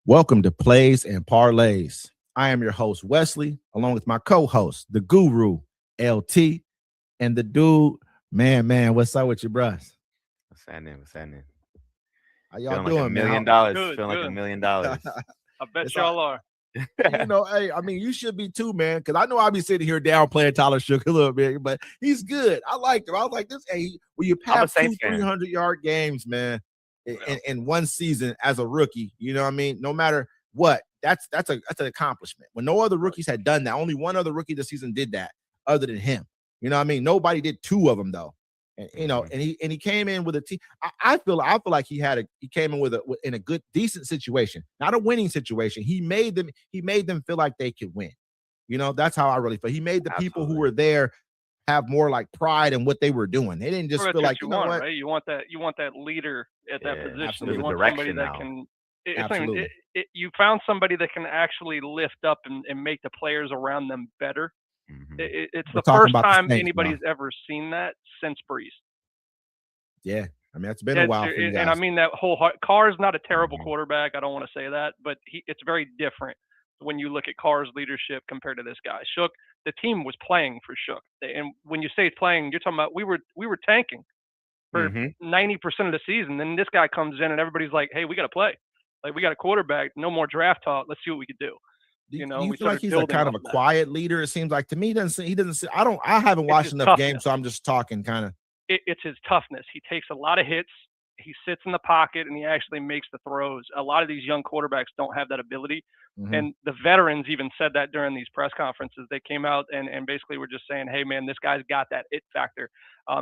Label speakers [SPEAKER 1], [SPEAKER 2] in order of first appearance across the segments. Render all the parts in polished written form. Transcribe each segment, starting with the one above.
[SPEAKER 1] Welcome to Plays and Parlays. I am your host, Wesley, along with my co-host, the guru, LT, and the dude, man, what's up with you, bruh?
[SPEAKER 2] What's happening? What's happening?
[SPEAKER 1] How y'all
[SPEAKER 2] Feeling like a
[SPEAKER 1] doing, man?
[SPEAKER 2] million
[SPEAKER 1] How,
[SPEAKER 2] dollars.
[SPEAKER 3] Good,
[SPEAKER 2] Feeling like
[SPEAKER 3] good.
[SPEAKER 2] $1 million.
[SPEAKER 3] I bet
[SPEAKER 1] it's
[SPEAKER 3] y'all are.
[SPEAKER 1] hey, I mean, you should be too, man, because I know I'll be sitting here downplaying Tyler Shook a little bit, but he's good. I liked him. I was like, this, hey, when you
[SPEAKER 2] I'm a
[SPEAKER 1] have
[SPEAKER 2] Saints
[SPEAKER 1] 300-yard games, man,
[SPEAKER 3] Yeah.
[SPEAKER 1] in one season as a rookie, you know what I mean? No matter what, that's an accomplishment. When no other rookies had done that, only one other rookie this season did that other than him. You know what I mean? Nobody did two of them though. And and he came in with a team. I feel like he came in in a good, decent situation, not a winning situation. He made them feel like they could win. You know, that's how I really feel. He made the people who were there have more like pride in what they were doing. They didn't just
[SPEAKER 3] Well,
[SPEAKER 1] feel
[SPEAKER 3] that's
[SPEAKER 1] like,
[SPEAKER 3] what
[SPEAKER 1] you know
[SPEAKER 3] want,
[SPEAKER 1] what?
[SPEAKER 3] right? You want that leader at that
[SPEAKER 2] Yeah,
[SPEAKER 3] position.
[SPEAKER 1] absolutely.
[SPEAKER 3] You
[SPEAKER 2] There's a
[SPEAKER 3] want somebody
[SPEAKER 2] direction
[SPEAKER 3] that
[SPEAKER 2] now.
[SPEAKER 3] can. It's not even,
[SPEAKER 1] Absolutely.
[SPEAKER 3] you found somebody that can actually lift up and make the players around them better.
[SPEAKER 2] Mhm.
[SPEAKER 3] It's
[SPEAKER 1] We're
[SPEAKER 3] the
[SPEAKER 1] talking
[SPEAKER 3] first
[SPEAKER 1] about the
[SPEAKER 3] time
[SPEAKER 1] Saints,
[SPEAKER 3] anybody's ever seen that since Breeze.
[SPEAKER 1] Yeah. I mean, it's been a while for you
[SPEAKER 3] And I
[SPEAKER 1] guys.
[SPEAKER 3] mean that whole Carr's not a terrible
[SPEAKER 2] Mhm.
[SPEAKER 3] quarterback. I don't want to say that, but it's very different when you look at Carr's leadership compared to this guy. Shook, the team was playing for Shook, and when you say playing, you're talking about we were tanking for
[SPEAKER 2] Mhm.
[SPEAKER 3] 90% of the season. Then this guy comes in and everybody's like, "Hey, we got to play. Like we got a quarterback. No more draft talk. Let's see what we could do."
[SPEAKER 1] Do you
[SPEAKER 3] We
[SPEAKER 1] feel like
[SPEAKER 3] started
[SPEAKER 1] he's a
[SPEAKER 3] building
[SPEAKER 1] kind of
[SPEAKER 3] off
[SPEAKER 1] a
[SPEAKER 3] of that.
[SPEAKER 1] quiet leader? It seems like to me, he doesn't. I haven't
[SPEAKER 3] It's
[SPEAKER 1] watched
[SPEAKER 3] his
[SPEAKER 1] enough games,
[SPEAKER 3] toughness.
[SPEAKER 1] so I'm just talking kind of.
[SPEAKER 3] It's his toughness. He takes a lot of hits. He sits in the pocket and he actually makes the throws. A lot of these young quarterbacks don't have that ability.
[SPEAKER 1] Mhm.
[SPEAKER 3] And the veterans even said that during these press conferences. They came out and basically were just saying, hey, man, this guy's got that it factor.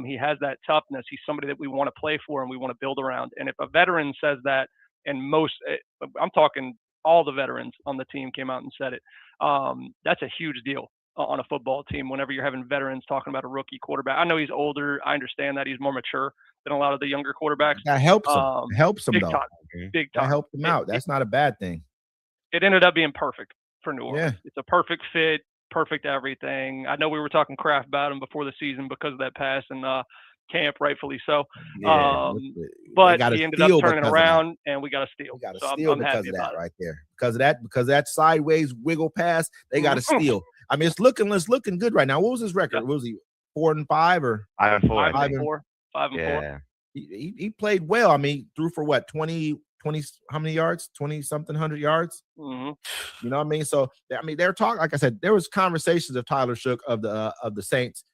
[SPEAKER 3] He has that toughness. He's somebody that we want to play for and we want to build around. And if a veteran says that, and I'm talking all the veterans on the team came out and said it, that's a huge deal on a football team whenever you're having veterans talking about a rookie quarterback. I know he's older. I understand that he's more mature than a lot of the younger quarterbacks.
[SPEAKER 1] That helps him. It helps him
[SPEAKER 3] Big
[SPEAKER 1] though.
[SPEAKER 3] time,
[SPEAKER 2] Mhm.
[SPEAKER 3] big
[SPEAKER 1] That
[SPEAKER 3] time.
[SPEAKER 1] helped him out. That's not a bad thing.
[SPEAKER 3] It ended up being perfect for New
[SPEAKER 1] Yeah.
[SPEAKER 3] Orleans. It's a perfect fit, perfect everything. I know we were talking crap about him before the season because of that pass and camp, rightfully so.
[SPEAKER 2] Yeah.
[SPEAKER 1] They
[SPEAKER 3] But
[SPEAKER 1] got a
[SPEAKER 3] he ended up
[SPEAKER 1] steal
[SPEAKER 3] turning
[SPEAKER 1] because of that.
[SPEAKER 3] around, and we got a
[SPEAKER 1] We
[SPEAKER 3] steal.
[SPEAKER 1] got a
[SPEAKER 3] So
[SPEAKER 1] steal
[SPEAKER 3] I'm
[SPEAKER 1] because
[SPEAKER 3] happy
[SPEAKER 1] of that
[SPEAKER 3] about it.
[SPEAKER 1] right there. Because that sideways wiggle pass, they got a
[SPEAKER 3] Mhm.
[SPEAKER 1] steal. I mean, it's looking good right now. What was his record?
[SPEAKER 3] Yeah,
[SPEAKER 1] What was he 4-5 or
[SPEAKER 2] 5-4, I
[SPEAKER 3] five and
[SPEAKER 2] think.
[SPEAKER 1] 5 and
[SPEAKER 3] four, 5 and 4.
[SPEAKER 2] Yeah.
[SPEAKER 1] he played well. I mean, threw for what 20, how many yards? 20 something hundred yards.
[SPEAKER 3] Hmm.
[SPEAKER 1] You know what I mean? So I mean, they're talking. Like I said, there was conversations of Tyler Shook of the Saints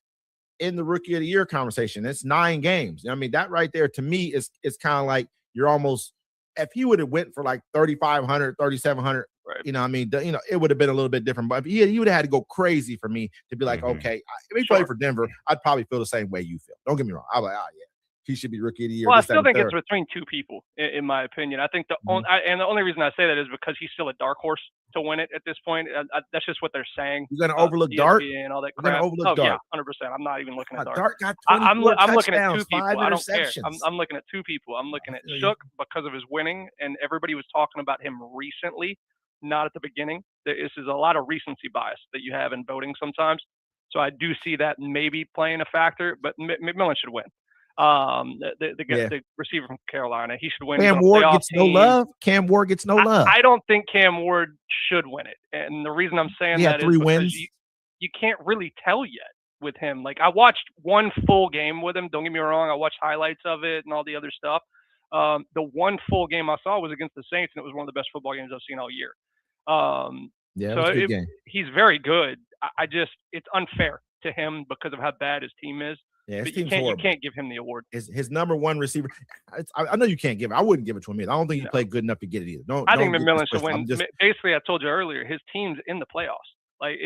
[SPEAKER 1] in the Rookie of the Year conversation. It's 9 games. I mean, that right there to me is kind of like you're almost. If he would have went for like 3,500, 3,700,
[SPEAKER 3] Right.
[SPEAKER 1] you know, what I mean, it would have been a little bit different. But if he would have had to go crazy for me to be like,
[SPEAKER 2] Mhm.
[SPEAKER 1] okay, if he played
[SPEAKER 3] Sure.
[SPEAKER 1] for Denver, I'd probably feel the same way you feel. Don't get me wrong. I'm like, oh yeah, he should be Rookie of the Year.
[SPEAKER 3] Well, I
[SPEAKER 1] This, that,
[SPEAKER 3] still
[SPEAKER 1] and
[SPEAKER 3] think it's
[SPEAKER 1] third.
[SPEAKER 3] between two people, in my opinion. I think
[SPEAKER 1] Mhm.
[SPEAKER 3] and the only reason I say that is because he's still a dark horse to win it at this point. That's just what they're saying.
[SPEAKER 1] You're gonna overlook Dart.
[SPEAKER 3] ESPN, all that
[SPEAKER 1] You're gonna
[SPEAKER 3] crap.
[SPEAKER 1] overlook
[SPEAKER 3] Oh yeah,
[SPEAKER 1] Dart.
[SPEAKER 3] 100%. I'm not even looking at Dart.
[SPEAKER 1] Dart got 24
[SPEAKER 3] I'm looking at two
[SPEAKER 1] touchdowns, 5
[SPEAKER 3] people. I don't care.
[SPEAKER 1] interceptions.
[SPEAKER 3] I'm looking at two people. I'm looking
[SPEAKER 1] I
[SPEAKER 3] at
[SPEAKER 1] feel you.
[SPEAKER 3] Shook because of his winning, and everybody was talking about him recently, not at the beginning. This is a lot of recency bias that you have in voting sometimes. So I do see that maybe playing a factor, but McMillan should win.
[SPEAKER 1] Yeah.
[SPEAKER 3] The receiver from Carolina, he should win. He's on
[SPEAKER 1] Cam
[SPEAKER 3] a
[SPEAKER 1] Ward
[SPEAKER 3] playoff
[SPEAKER 1] gets no
[SPEAKER 3] team.
[SPEAKER 1] love. Cam Ward gets no love.
[SPEAKER 3] I don't think Cam Ward should win it, and the reason I'm saying
[SPEAKER 1] He had
[SPEAKER 3] that is
[SPEAKER 1] 3
[SPEAKER 3] because
[SPEAKER 1] wins.
[SPEAKER 3] you can't really tell yet with him. Like I watched one full game with him. Don't get me wrong. I watched highlights of it and all the other stuff. The one full game I saw was against the Saints, and it was one of the best football games I've seen all year. Um,
[SPEAKER 1] Yeah, it
[SPEAKER 3] so
[SPEAKER 1] was a good game.
[SPEAKER 3] he's very good. I just it's unfair to him because of how bad his team is.
[SPEAKER 1] Yeah, his
[SPEAKER 3] But you
[SPEAKER 1] team's
[SPEAKER 3] can't
[SPEAKER 1] horrible.
[SPEAKER 3] give him the award.
[SPEAKER 1] His number one receiver. I know you can't give it. I wouldn't give it to him either. I don't think he
[SPEAKER 3] No.
[SPEAKER 1] played good enough to get it either. Don't
[SPEAKER 3] I think
[SPEAKER 1] get this
[SPEAKER 3] McMillan should
[SPEAKER 1] twisted. I'm
[SPEAKER 3] win.
[SPEAKER 1] just
[SPEAKER 3] Basically, I told you earlier, his team's in the playoffs. Like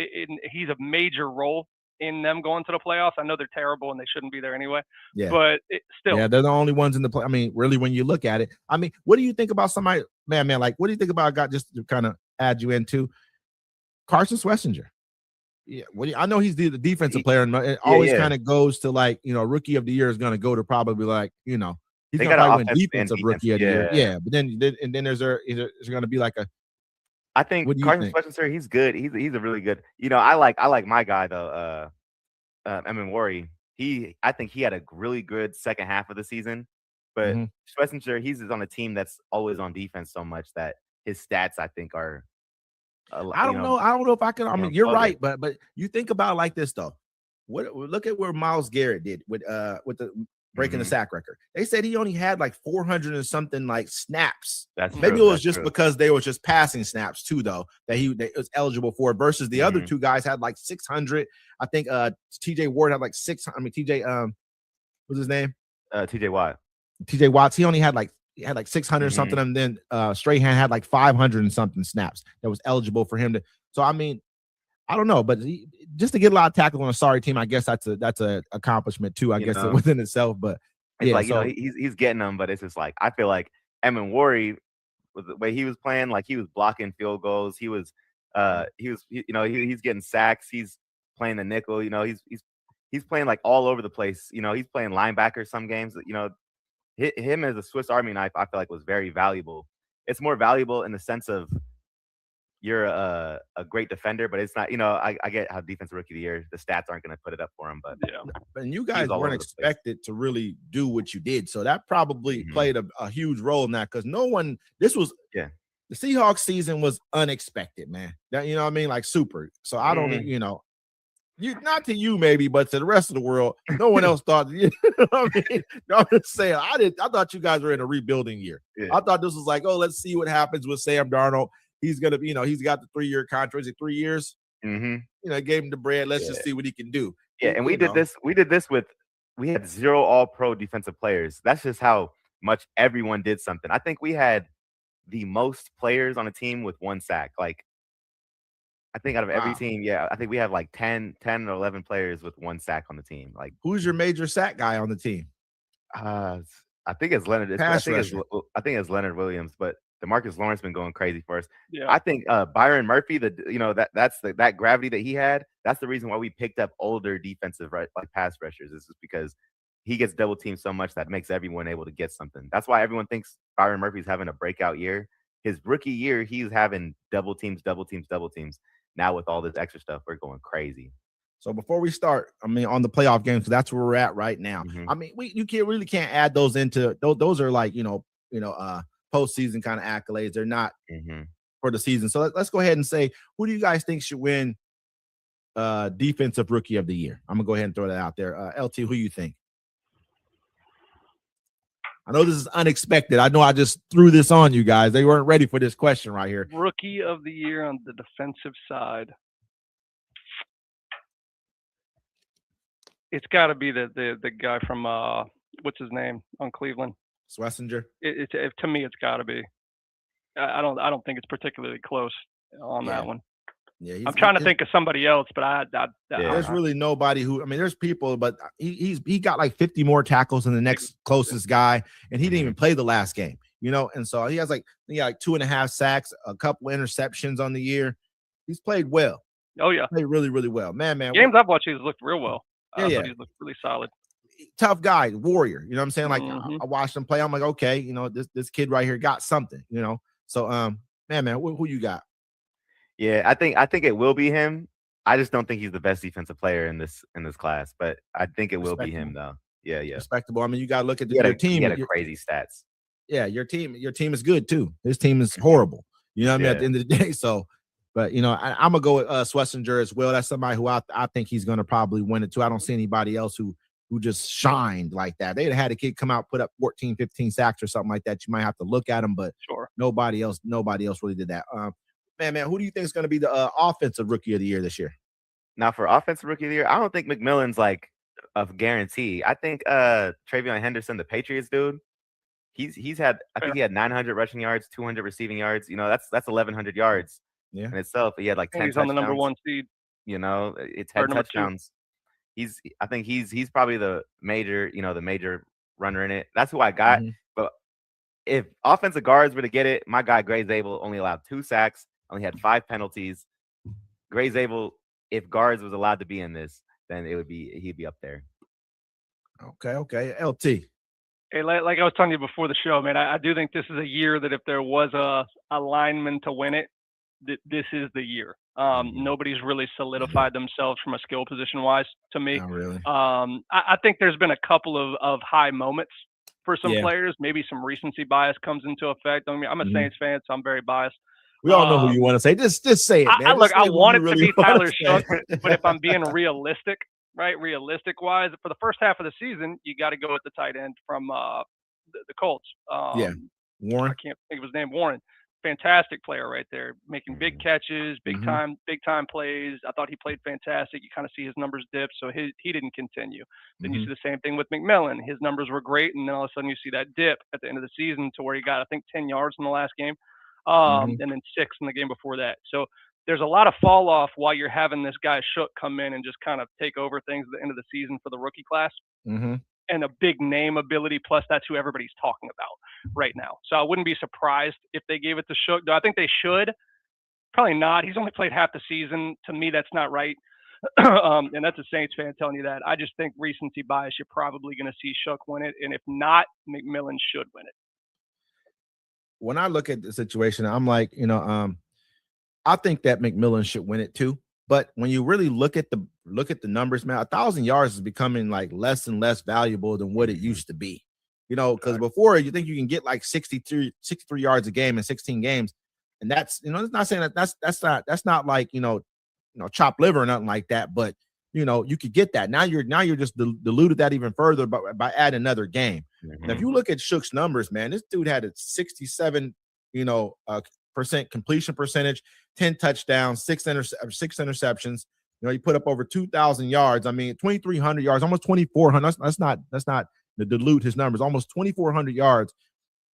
[SPEAKER 3] he's a major role in them going to the playoffs. I know they're terrible and they shouldn't be there anyway.
[SPEAKER 1] yeah.
[SPEAKER 3] But still,
[SPEAKER 1] Yeah, they're the only ones in the play. I mean, really, when you look at it, I mean, what do you think about somebody, man? Like, what do you think about? Got just to kind of add you into Carson Swessinger. Yeah, I know he's the defensive player, and it always kind of goes to like Rookie of the Year is going to go to probably like he's going to probably win defensive Rookie of the Year. Yeah, but then there's going to be like a.
[SPEAKER 2] I think Carson Swessinger, he's good. He's a really good. I like my guy though. Emin Worry. I think he had a really good second half of the season, but Schlesinger, he's on a team that's always on defense so much that his stats, I think, are.
[SPEAKER 1] I don't know. I don't know if I can. I mean, you're right, but you think about it like this though. Look at where Myles Garrett did with the breaking the sack record. They said he only had like 400 and something like snaps. Maybe it was just because they were just passing snaps too, though, that he was eligible for. Versus the other two guys had like 600. I think TJ Ward had like 600. I mean TJ what's his name?
[SPEAKER 2] TJ Watt.
[SPEAKER 1] TJ Watts. He only had like 600 something, and then Strahan had like 500 and something snaps that was eligible for him to. So I mean, I don't know, but just to get a lot of tackles on a sorry team, I guess that's a accomplishment too. I guess within itself, but
[SPEAKER 2] it's like he's getting them, but it's just like I feel like Emenwari, with the way he was playing, like he was blocking field goals, he's getting sacks, he's playing the nickel, he's playing like all over the place, he's playing linebacker some games, him as a Swiss Army knife, I feel like was very valuable. It's more valuable in the sense of you're a great defender, but it's not, I get how defensive rookie of the year, the stats aren't going to put it up for him, but
[SPEAKER 1] and you guys weren't expected to really do what you did. So that probably played a huge role in that, because the Seahawks season was unexpected, man. That, you know what I mean? Like super. So I don't, not to you maybe, but to the rest of the world, no one else thought. You know what I mean? I'm just saying, I thought you guys were in a rebuilding year. Yeah. I thought this was like, let's see what happens with Sam Darnold. He's gonna be, he's got the 3-year contract. Is it 3 years? Gave him the bread. Let's just see what he can do.
[SPEAKER 2] Yeah, and we did this with, we had 0 All-Pro defensive players. That's just how much everyone did something. I think we had the most players on a team with 1 sack. Like, I think out of every team, I think we have like 10 or 11 players with 1 sack on the team. Like,
[SPEAKER 1] who's your major sack guy on the team?
[SPEAKER 2] I think it's Leonard. I think it's Leonard Williams, but DeMarcus Lawrence been going crazy for us. Yeah. I think Byron Murphy, that gravity that he had, that's the reason why we picked up older defensive like pass rushers. Is just because he gets double teamed so much that makes everyone able to get something. That's why everyone thinks Byron Murphy's having a breakout year. His rookie year, he's having double teams. Now with all this extra stuff, we're going crazy.
[SPEAKER 1] So before we start, I mean, on the playoff games, because that's where we're at right now. I mean, you can't add those into those are like postseason kind of accolades. They're not for the season. So let's go ahead and say, who do you guys think should win defensive rookie of the year? I'm gonna go ahead and throw that out there. LT, who you think? I know this is unexpected. I know I just threw this on you guys. They weren't ready for this question right here.
[SPEAKER 3] Rookie of the year on the defensive side. It's got to be the guy from what's his name on Cleveland?
[SPEAKER 1] Schlesinger.
[SPEAKER 3] To me, it's got to be. I don't think it's particularly close on that one. Yeah, I'm trying to think of somebody else, but
[SPEAKER 1] there's really nobody who. I mean, there's people, but he got like 50 more tackles than the next closest guy, and he didn't even play the last game. And so he has like 2.5 sacks, a couple interceptions on the year. He's played well.
[SPEAKER 3] Oh yeah,
[SPEAKER 1] played really, really well. Man.
[SPEAKER 3] Games I've watched, he's looked real well. He's looked really solid.
[SPEAKER 1] Tough guy, warrior. You know what I'm saying? Like I watched him play. I'm like, okay, this kid right here got something. So man, who you got?
[SPEAKER 2] Yeah, I think it will be him. I just don't think he's the best defensive player in this class, but I think it will be him though. Yeah.
[SPEAKER 1] Respectable. I mean, you got to look at your team.
[SPEAKER 2] He had crazy stats.
[SPEAKER 1] Yeah, your team is good too. His team is horrible. You know what I mean? At the end of the day, so. But I'm gonna go with Schlesinger as well. That's somebody who I think he's gonna probably win it too. I don't see anybody else who just shined like that. They'd had a kid come out, put up 14, 15 sacks or something like that. You might have to look at him, but nobody else really did that. Man, who do you think is going to be the offensive rookie of the year this year?
[SPEAKER 2] Now, for offensive rookie of the year, I don't think McMillan's like a guarantee. I think Travion Henderson, the Patriots dude, he's had, I think he had 900 rushing yards, 200 receiving yards. That's 1,100 yards in itself. He had like 10
[SPEAKER 3] he's
[SPEAKER 2] touchdowns.
[SPEAKER 3] On the number 1 seed.
[SPEAKER 2] It's 10 touchdowns. I think he's probably the major runner in it. That's who I got. But if offensive guards were to get it, my guy Gray Zabel only allowed 2 sacks. Only had 5 penalties. Gray Zabel, if guards was allowed to be in this, then he'd be up there.
[SPEAKER 1] Okay. LT.
[SPEAKER 3] Hey, like I was telling you before the show, man, I do think this is a year that if there was a lineman to win it, this is the year. Nobody's really solidified themselves from a skill position wise to me.
[SPEAKER 1] Not really.
[SPEAKER 3] I think there's been a couple of high moments for some players. Maybe some recency bias comes into effect. I mean, I'm a Saints fan, so I'm very biased.
[SPEAKER 1] We all know who you want to say. Just say it, man.
[SPEAKER 3] I want it to be Tyler Shough, but if I'm being realistic, right, realistic-wise, for the first half of the season, you got to go with the tight end from the Colts.
[SPEAKER 1] Warren.
[SPEAKER 3] I can't think of his name. Warren. Fantastic player right there, making big catches, big time plays. I thought he played fantastic. You kind of see his numbers dip, so he didn't continue. Then you see the same thing with McMillan. His numbers were great, and then all of a sudden you see that dip at the end of the season to where he got, I think, 10 yards in the last game, and then 6 in the game before that. So there's a lot of fall off while you're having this guy Shook come in and just kind of take over things at the end of the season for the rookie class. And a big name ability, plus that's who everybody's talking about right now. So I wouldn't be surprised if they gave it to Shook. Do I think they should? Probably not. He's only played half the season. To me, that's not right. And that's a Saints fan telling you that. I just think recency bias, you're probably going to see Shook win it. And if not, McMillan should win it.
[SPEAKER 1] When I look at the situation, I'm like, I think that McMillan should win it too. But when you really look at the numbers, man, 1,000 yards is becoming like less and less valuable than what it used to be. Because before you think you can get like 63 yards a game in 16 games, and that's it's not saying that's not like chopped liver or nothing like that, but you could get that. Now you're just diluted that even further by adding another game. Now, if you look at Shook's numbers, man, this dude had a 67 percent completion percentage, 10 touchdowns, 6 interceptions. He put up over 2,000 yards. I mean, 2,300 yards, almost 2,400. That's not to dilute his numbers. Almost 2,400 yards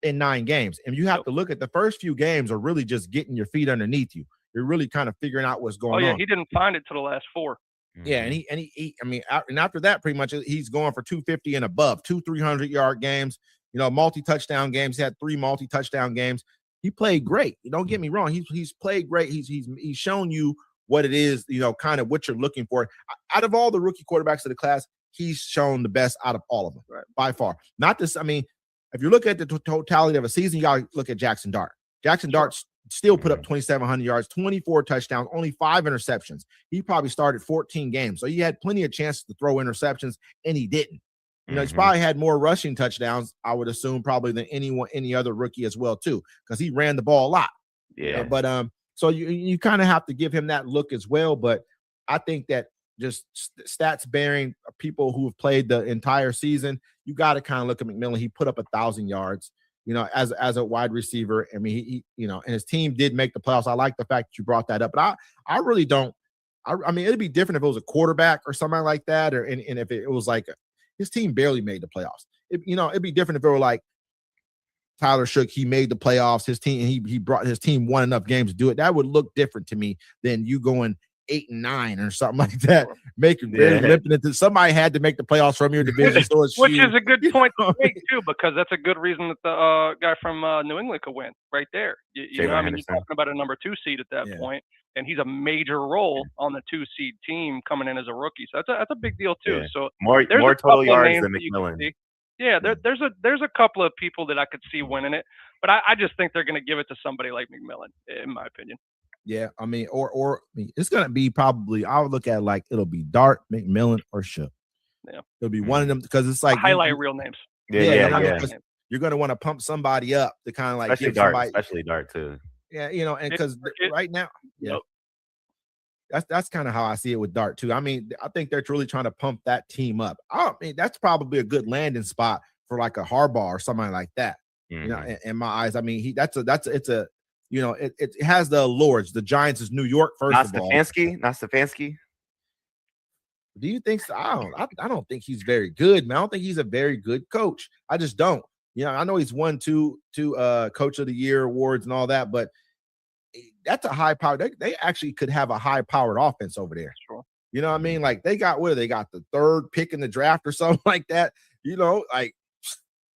[SPEAKER 1] in 9 games. And you have to look at the first few games are really just getting your feet underneath you. You're really kind of figuring out what's going on.
[SPEAKER 3] He didn't find it till the last 4.
[SPEAKER 1] Yeah, and after that, pretty much he's going for 250 and above, 300-yard games. Multi-touchdown games. He had 3 multi-touchdown games. He played great. Don't get me wrong. He's played great. He's shown you what it is, kind of what you're looking for. Out of all the rookie quarterbacks of the class, he's shown the best out of all of them, by far. Not this. I mean, if you look at the totality of a season, you got to look at Jackson Dart. Jackson Dart still put up 2,700 yards, 24 touchdowns, only 5 interceptions. He probably started 14 games, so he had plenty of chances to throw interceptions, and he didn't. He's probably had more rushing touchdowns, I would assume, probably than any other rookie as well, too, because he ran the ball a lot.
[SPEAKER 2] Yeah.
[SPEAKER 1] But so you kind of have to give him that look as well. But I think that just stats bearing people who have played the entire season, you got to kind of look at McMillan. He put up 1,000 yards, as a wide receiver. I mean, he and his team did make the playoffs. I like the fact that you brought that up, but I really don't. I mean, it'd be different if it was a quarterback or something like that, and if it was like his team barely made the playoffs. It'd be different if it were like Tyler Shook. He made the playoffs. His team, he brought his team won enough games to do it. That would look different to me than you going 8-9 or something like that. Making very limited. Somebody had to make the playoffs from your division, so it's
[SPEAKER 3] which is a good point to make too, because that's a good reason that the guy from New England could win right there. You're talking about a number 2 seed at that point. And he's a major role on the 2 seed team coming in as a rookie. So that's a big deal too. So
[SPEAKER 2] more total yards than McMillan.
[SPEAKER 3] Yeah, there's a couple of people that I could see winning it, but I just think they're going to give it to somebody like McMillan, in my opinion.
[SPEAKER 1] Yeah, I mean, it's going to be probably, I would look at it like it'll be Dart, McMillan, or Shook.
[SPEAKER 3] Yeah,
[SPEAKER 1] it'll be one of them, because it's like
[SPEAKER 3] highlight real names.
[SPEAKER 1] Yeah. You're going to want to pump somebody up to kind of like
[SPEAKER 2] especially
[SPEAKER 1] give
[SPEAKER 2] Dart,
[SPEAKER 1] somebody,
[SPEAKER 2] especially Dart too.
[SPEAKER 1] Yeah, and because right now, that's kind of how I see it with Dart too. I mean, I think they're really trying to pump that team up. I mean, that's probably a good landing spot for like a Harbaugh or something like that. In my eyes, I mean, it has the allures. The Giants is New York first of all.
[SPEAKER 2] Not Stefanski.
[SPEAKER 1] Do you think so? I don't think he's very good, man. I don't think he's a very good coach. I just don't. I know he's won two Coach of the Year awards and all that, but that's a high power. They actually could have a high-powered offense over there.
[SPEAKER 3] Sure.
[SPEAKER 1] You know what I mean? Like they got the 3rd pick in the draft or something like that. Like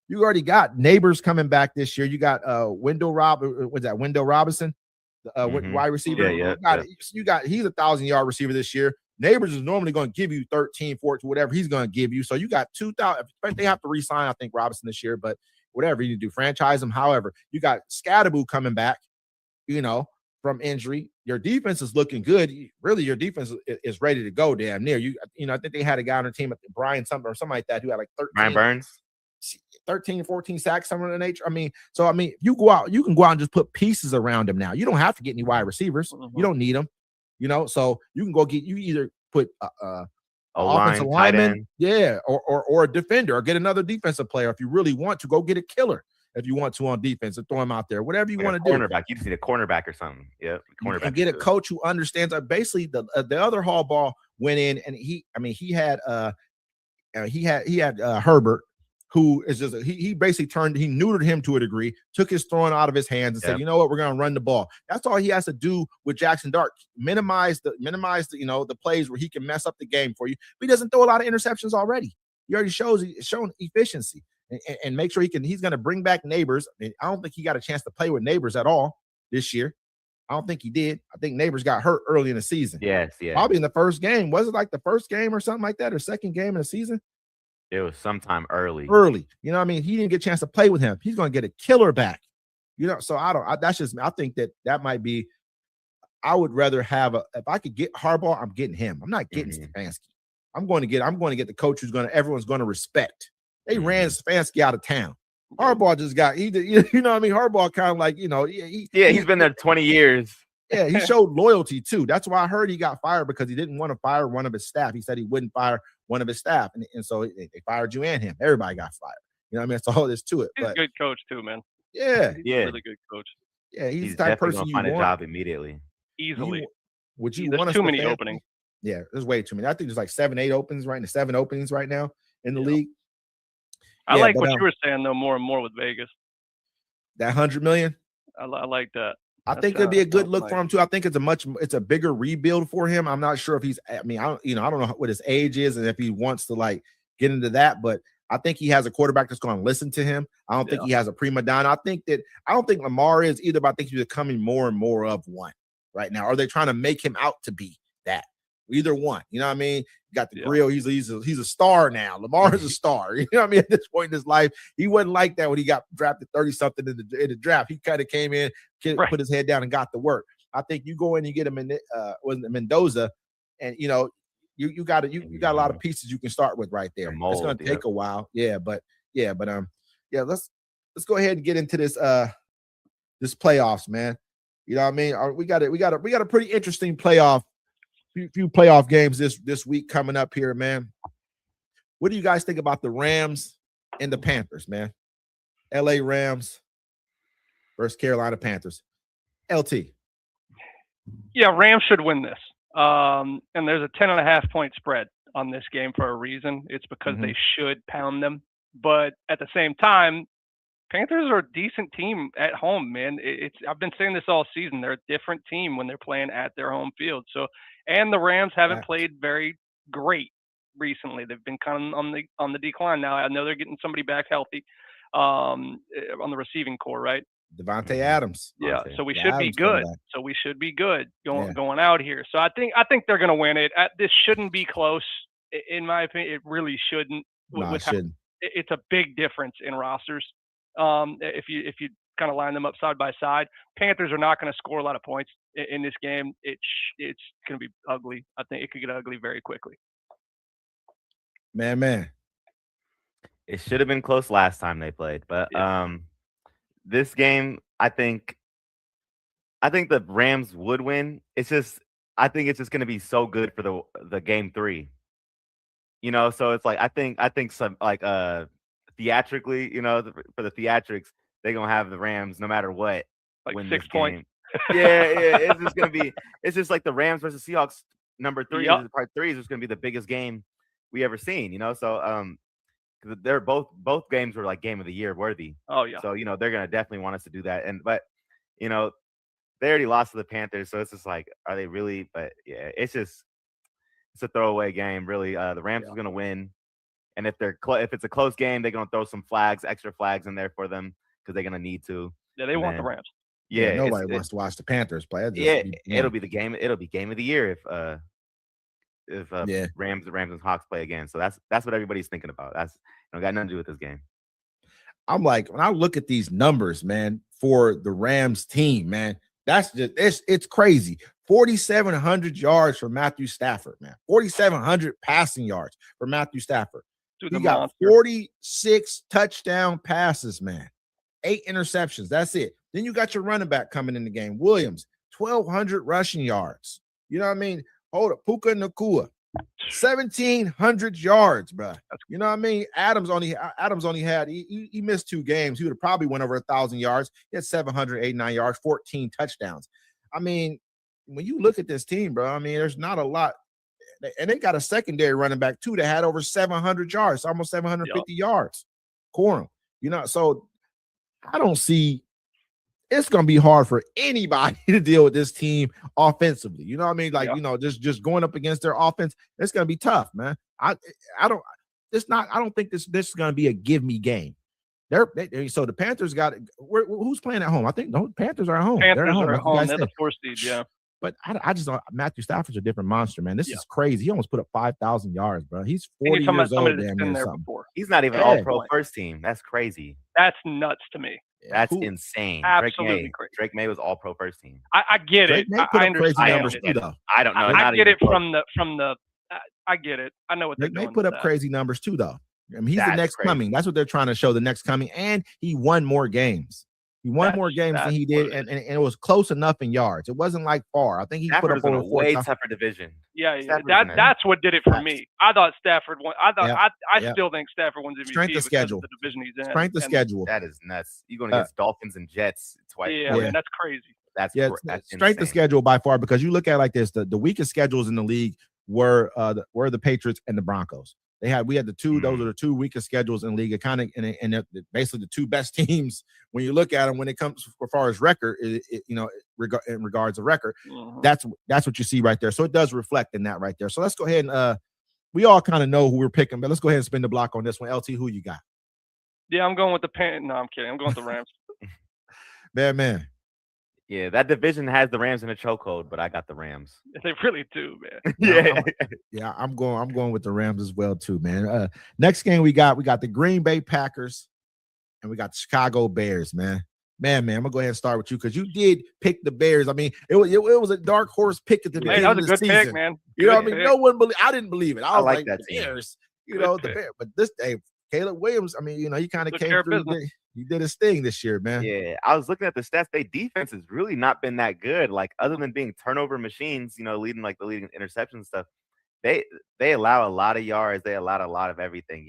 [SPEAKER 1] you already got Neighbors coming back this year. You got Wendell Robinson, wide receiver. You got he's 1,000-yard receiver this year. Neighbors is normally going to give you 13, 14, whatever he's going to give you. So you got 2,000. They have to re-sign, I think, Robinson this year, but whatever you do, franchise him. However, you got Scadaboo coming back, from injury. Your defense is looking good. Really, your defense is ready to go damn near. I think they had a guy on their team, Brian something or something like that, who had like 13.
[SPEAKER 2] Brian Burns.
[SPEAKER 1] 13, 14 sacks, somewhere in the nature. I mean, you go out, you can go out and just put pieces around him now. You don't have to get any wide receivers. You don't need them, so you can go you either put offensive lineman, or a defender, or get another defensive player if you really want to. Go get a killer if you want to on defense and throw him out there. Whatever you want to do.
[SPEAKER 2] Cornerback, you just need a cornerback or something. Yeah, cornerback.
[SPEAKER 1] And get a coach who understands. Basically, the other Hall ball went in, and he had Herbert, who is just he basically he neutered him to a degree, took his throwing out of his hands, and said, you know what, we're going to run the ball. That's all he has to do with Jackson Dart. Minimize the the plays where he can mess up the game for you. But he doesn't throw a lot of interceptions already. He already shown efficiency, and make sure he's going to bring back Neighbors. I don't think he got a chance to play with Neighbors at all this year. I don't think he did. I think Neighbors got hurt early in the season.
[SPEAKER 2] Yes, yeah.
[SPEAKER 1] Probably in the first game. Was it like the first game or something like that, or second game in the season?
[SPEAKER 2] It was sometime early.
[SPEAKER 1] You know what I mean? He didn't get a chance to play with him. He's going to get a killer back. So that's just, I think that might be, I would rather have if I could get Harbaugh, I'm getting him. I'm not getting Stefanski. I'm going to get the coach everyone's going to respect. They ran Stefanski out of town. Harbaugh just got, you know what I mean? Harbaugh kind of like,
[SPEAKER 2] he's been there 20 years.
[SPEAKER 1] Yeah, he showed loyalty too. That's why I heard he got fired, because he didn't want to fire one of his staff. He said he wouldn't fire one of his staff, and so they fired you and him. Everybody got fired. You know what I mean? That's all there's to it.
[SPEAKER 3] He's a good coach too, man.
[SPEAKER 1] Yeah,
[SPEAKER 3] he's a really good coach.
[SPEAKER 1] Yeah, he's the type of person you
[SPEAKER 2] find
[SPEAKER 1] want.
[SPEAKER 2] A job immediately.
[SPEAKER 3] Easily.
[SPEAKER 1] Would you
[SPEAKER 3] there's
[SPEAKER 1] want
[SPEAKER 3] too many openings?
[SPEAKER 1] Yeah, there's way too many. I think there's like 7 openings right now in the league.
[SPEAKER 3] I like what you were saying though, more and more with Vegas.
[SPEAKER 1] That $100 million.
[SPEAKER 3] I like that.
[SPEAKER 1] I think it'd be a good look for him too. I think it's a bigger rebuild for him. I'm not sure if he's. I don't know what his age is and if he wants to like get into that. But I think he has a quarterback that's going to listen to him. I don't think he has a prima donna. I don't think Lamar is either, but I think he's becoming more and more of one right now. Are they trying to make him out to be that? Either one. You know what I mean? You got the grill. He's a star now. Lamar is a star. You know what I mean? At this point in his life, he wasn't like that when he got drafted 30-something in the draft. He kind of came in, put his head down, and got the work. I think you go in and get him in Mendoza, and you got a lot of pieces you can start with right there. It's going to take a while. Let's go ahead and get into this this playoffs, man. You know what I mean? We got a pretty interesting few playoff games this week coming up here, man. What do you guys think about the Rams and the Panthers, man? LA Rams versus Carolina Panthers. LT.
[SPEAKER 3] Yeah, Rams should win this. And there's a 10.5 point spread on this game for a reason. It's because they should pound them. But at the same time, Panthers are a decent team at home, man. I've been saying this all season. They're a different team when they're playing at their home field. So, and the Rams haven't played very great recently. They've been kind of on the decline now. I know they're getting somebody back healthy on the receiving core, right?
[SPEAKER 1] Devontae Adams.
[SPEAKER 3] Yeah, so we should be good. Going out here. So I think they're going to win it. This shouldn't be close, in my opinion. It really shouldn't.
[SPEAKER 1] No, it shouldn't.
[SPEAKER 3] It's a big difference in rosters. If you kind of line them up side by side, Panthers are not going to score a lot of points in this game. It's going to be ugly. I think it could get ugly very quickly.
[SPEAKER 1] Man.
[SPEAKER 2] It should have been close last time they played, but this game, I think the Rams would win. I think it's just going to be so good for the game 3. So it's like I think some like theatrically, for the theatrics, they're gonna have the Rams no matter what.
[SPEAKER 3] Like 6 points.
[SPEAKER 2] Yeah. It's just like the Rams versus Seahawks number 3. Part 3 is just gonna be the biggest game we ever seen. So they're both games were like game of the year worthy.
[SPEAKER 3] Oh yeah.
[SPEAKER 2] So they're gonna definitely want us to do that. But they already lost to the Panthers, so it's just like, are they really? But yeah, it's a throwaway game, really. The Rams is gonna win. And if it's a close game, they're gonna throw some extra flags in there for them because they're gonna need to.
[SPEAKER 3] Yeah, they want the Rams.
[SPEAKER 1] Yeah, nobody wants to watch the Panthers play.
[SPEAKER 2] It'll be the game. It'll be game of the year if Rams and Hawks play again. So that's what everybody's thinking about. That's got nothing to do with this game.
[SPEAKER 1] I'm like, when I look at these numbers, man, for the Rams team, man, that's just it's crazy. 4,700 yards for Matthew Stafford, man. 4,700 passing yards for Matthew Stafford.
[SPEAKER 3] Dude,
[SPEAKER 1] he got 46 touchdown passes, man. 8 interceptions. That's it. Then you got your running back coming in the game, Williams, 1,200 rushing yards. You know what I mean? Hold up, Puka Nacua, 1,700 yards, bro. You know what I mean? Adams only had he missed 2 games. He would have probably went over 1,000 yards. He had 789 yards, 14 touchdowns. I mean, when you look at this team, bro, I mean, there's not a lot. And they got a secondary running back too that had over 700 yards, almost 750 yards. Corum, you know, so I don't see. It's gonna be hard for anybody to deal with this team offensively. You know what I mean? Like, you know, just going up against their offense, it's gonna be tough, man. I don't think this is gonna be a give me game. So the Panthers got who's playing at home? I think no Panthers are at home.
[SPEAKER 3] Panthers
[SPEAKER 1] They're at home.
[SPEAKER 3] are at home. They're the 4 seed, yeah.
[SPEAKER 1] But I just don't. Matthew Stafford's a different monster, man. This is crazy. He almost put up 5,000 yards, bro. He's 40 years old. Damn near something.
[SPEAKER 2] He's not even all-pro first team. That's crazy.
[SPEAKER 3] That's nuts to me.
[SPEAKER 2] That's insane.
[SPEAKER 3] Absolutely crazy.
[SPEAKER 2] Drake May was all-pro first team.
[SPEAKER 3] I get it. I understand
[SPEAKER 1] numbers too, though.
[SPEAKER 2] I don't know.
[SPEAKER 3] I get it from the. I get it. I know what they're doing.
[SPEAKER 1] They put up crazy numbers too, though. I mean, he's the next coming. That's what they're trying to show. The next coming, and he won more games. He won more games than he did, and it was close enough in yards. It wasn't like far. I think he put up
[SPEAKER 2] a way tougher division.
[SPEAKER 3] Yeah, that's what did it for me. I thought Stafford won. I still think Stafford wins MVP.
[SPEAKER 1] Strength of schedule.
[SPEAKER 3] The division he's in.
[SPEAKER 1] Strength of schedule.
[SPEAKER 2] That is nuts. You're going against Dolphins and Jets twice.
[SPEAKER 3] Yeah, I mean, that's crazy.
[SPEAKER 2] That's
[SPEAKER 1] strength of schedule by far, because you look at it like this: the weakest schedules in the league were the Patriots and the Broncos. We had the two. Those are the 2 weakest schedules in the league. It kind of and basically the 2 best teams when you look at them when it comes as far as record. In regards to record, that's what you see right there. So it does reflect in that right there. So let's go ahead and we all kind of know who we're picking, but let's go ahead and spin the block on this one. LT, who you got?
[SPEAKER 3] Yeah, I'm going with the No, I'm kidding. I'm going with the Rams.
[SPEAKER 1] Man.
[SPEAKER 2] Yeah, that division has the Rams in a chokehold, but I got the Rams.
[SPEAKER 3] They really do, man.
[SPEAKER 1] I'm going with the Rams as well too, man. Next game we got the Green Bay Packers and we got the Chicago Bears, man. Man, I'm gonna go ahead and start with you because you did pick the Bears. I mean, it was a dark horse pick at the beginning of the season. That was a good pick, man. You know what I mean? No one I didn't believe it. I was like that Bears, the Bears. But this day, Caleb Williams, I mean, he kind of came through. He did his thing this year, man.
[SPEAKER 2] Yeah, I was looking at the stats. Their defense has really not been that good. Like, other than being turnover machines, leading interception stuff, they allow a lot of yards. They allow a lot of everything,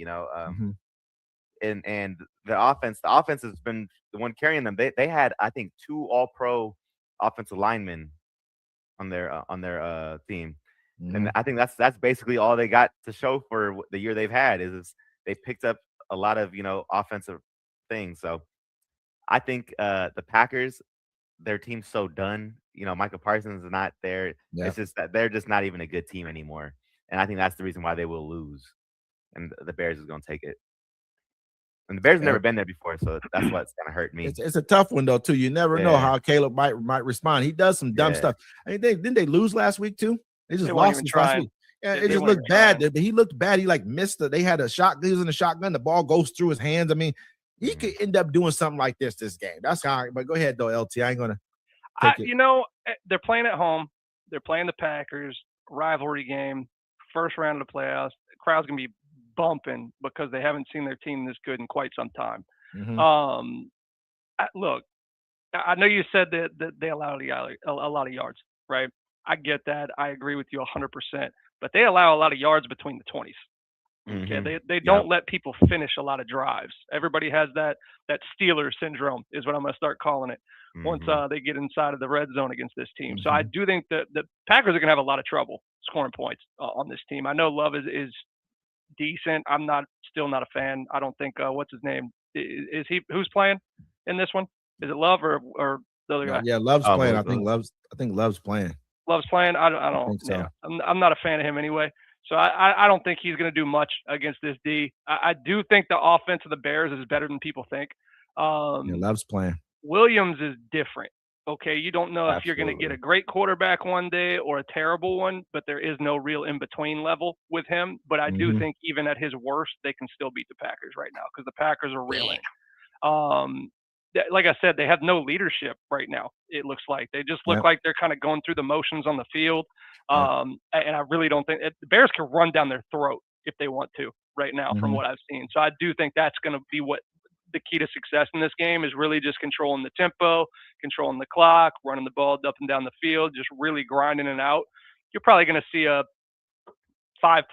[SPEAKER 2] and the offense has been the one carrying them. They had, I think, 2 All-Pro offensive linemen on their team, and I think that's basically all they got to show for the year they've had is they picked up a lot of offensive things. So I think the Packers, their team's so done. Michael Parsons is not there. Yeah. It's just that they're just not even a good team anymore. And I think that's the reason why they will lose. And the Bears is going to take it. And the Bears have never been there before, so that's what's going to hurt me.
[SPEAKER 1] It's a tough one, though, too. You never know how Caleb might respond. He does some dumb stuff. I mean, didn't they lose last week, too? They just lost last week. Yeah, it just looked bad. He looked bad. He missed it. They had a shot. He was in a shotgun. The ball goes through his hands. I mean, he could end up doing something like this game. That's how. But go ahead, though, LT. I ain't gonna.
[SPEAKER 3] They're playing at home. They're playing the Packers. Rivalry game. First round of the playoffs. The crowd's gonna be bumping because they haven't seen their team this good in quite some time. Look, I know you said that they allow a lot of yards, right? I get that. I agree with you 100%. But they allow a lot of yards between the 20s. Okay, they don't let people finish a lot of drives. Everybody has that Steelers syndrome, is what I'm going to start calling it. Once they get inside of the red zone against this team. So I do think that the Packers are going to have a lot of trouble scoring points on this team. I know Love is decent. I'm still not a fan. I don't think what's his name is he who's playing in this one? Is it Love or the other guy?
[SPEAKER 1] Yeah, Love's playing. I think Love's playing.
[SPEAKER 3] Love's playing. I don't think so. Yeah, I'm not a fan of him anyway. So I don't think he's going to do much against this D. I do think the offense of the Bears is better than people think.
[SPEAKER 1] Love's playing.
[SPEAKER 3] Williams is different. Okay, you don't know if you're going to get a great quarterback one day or a terrible one, but there is no real in-between level with him. But I do think even at his worst, they can still beat the Packers right now because the Packers are reeling. Like I said, they have no leadership right now, it looks like. They just look like they're kind of going through the motions on the field. And I really don't think – the Bears can run down their throat if they want to right now from what I've seen. So I do think that's going to be what the key to success in this game is, really just controlling the tempo, controlling the clock, running the ball up and down the field, just really grinding it out. You're probably going to see a 5-6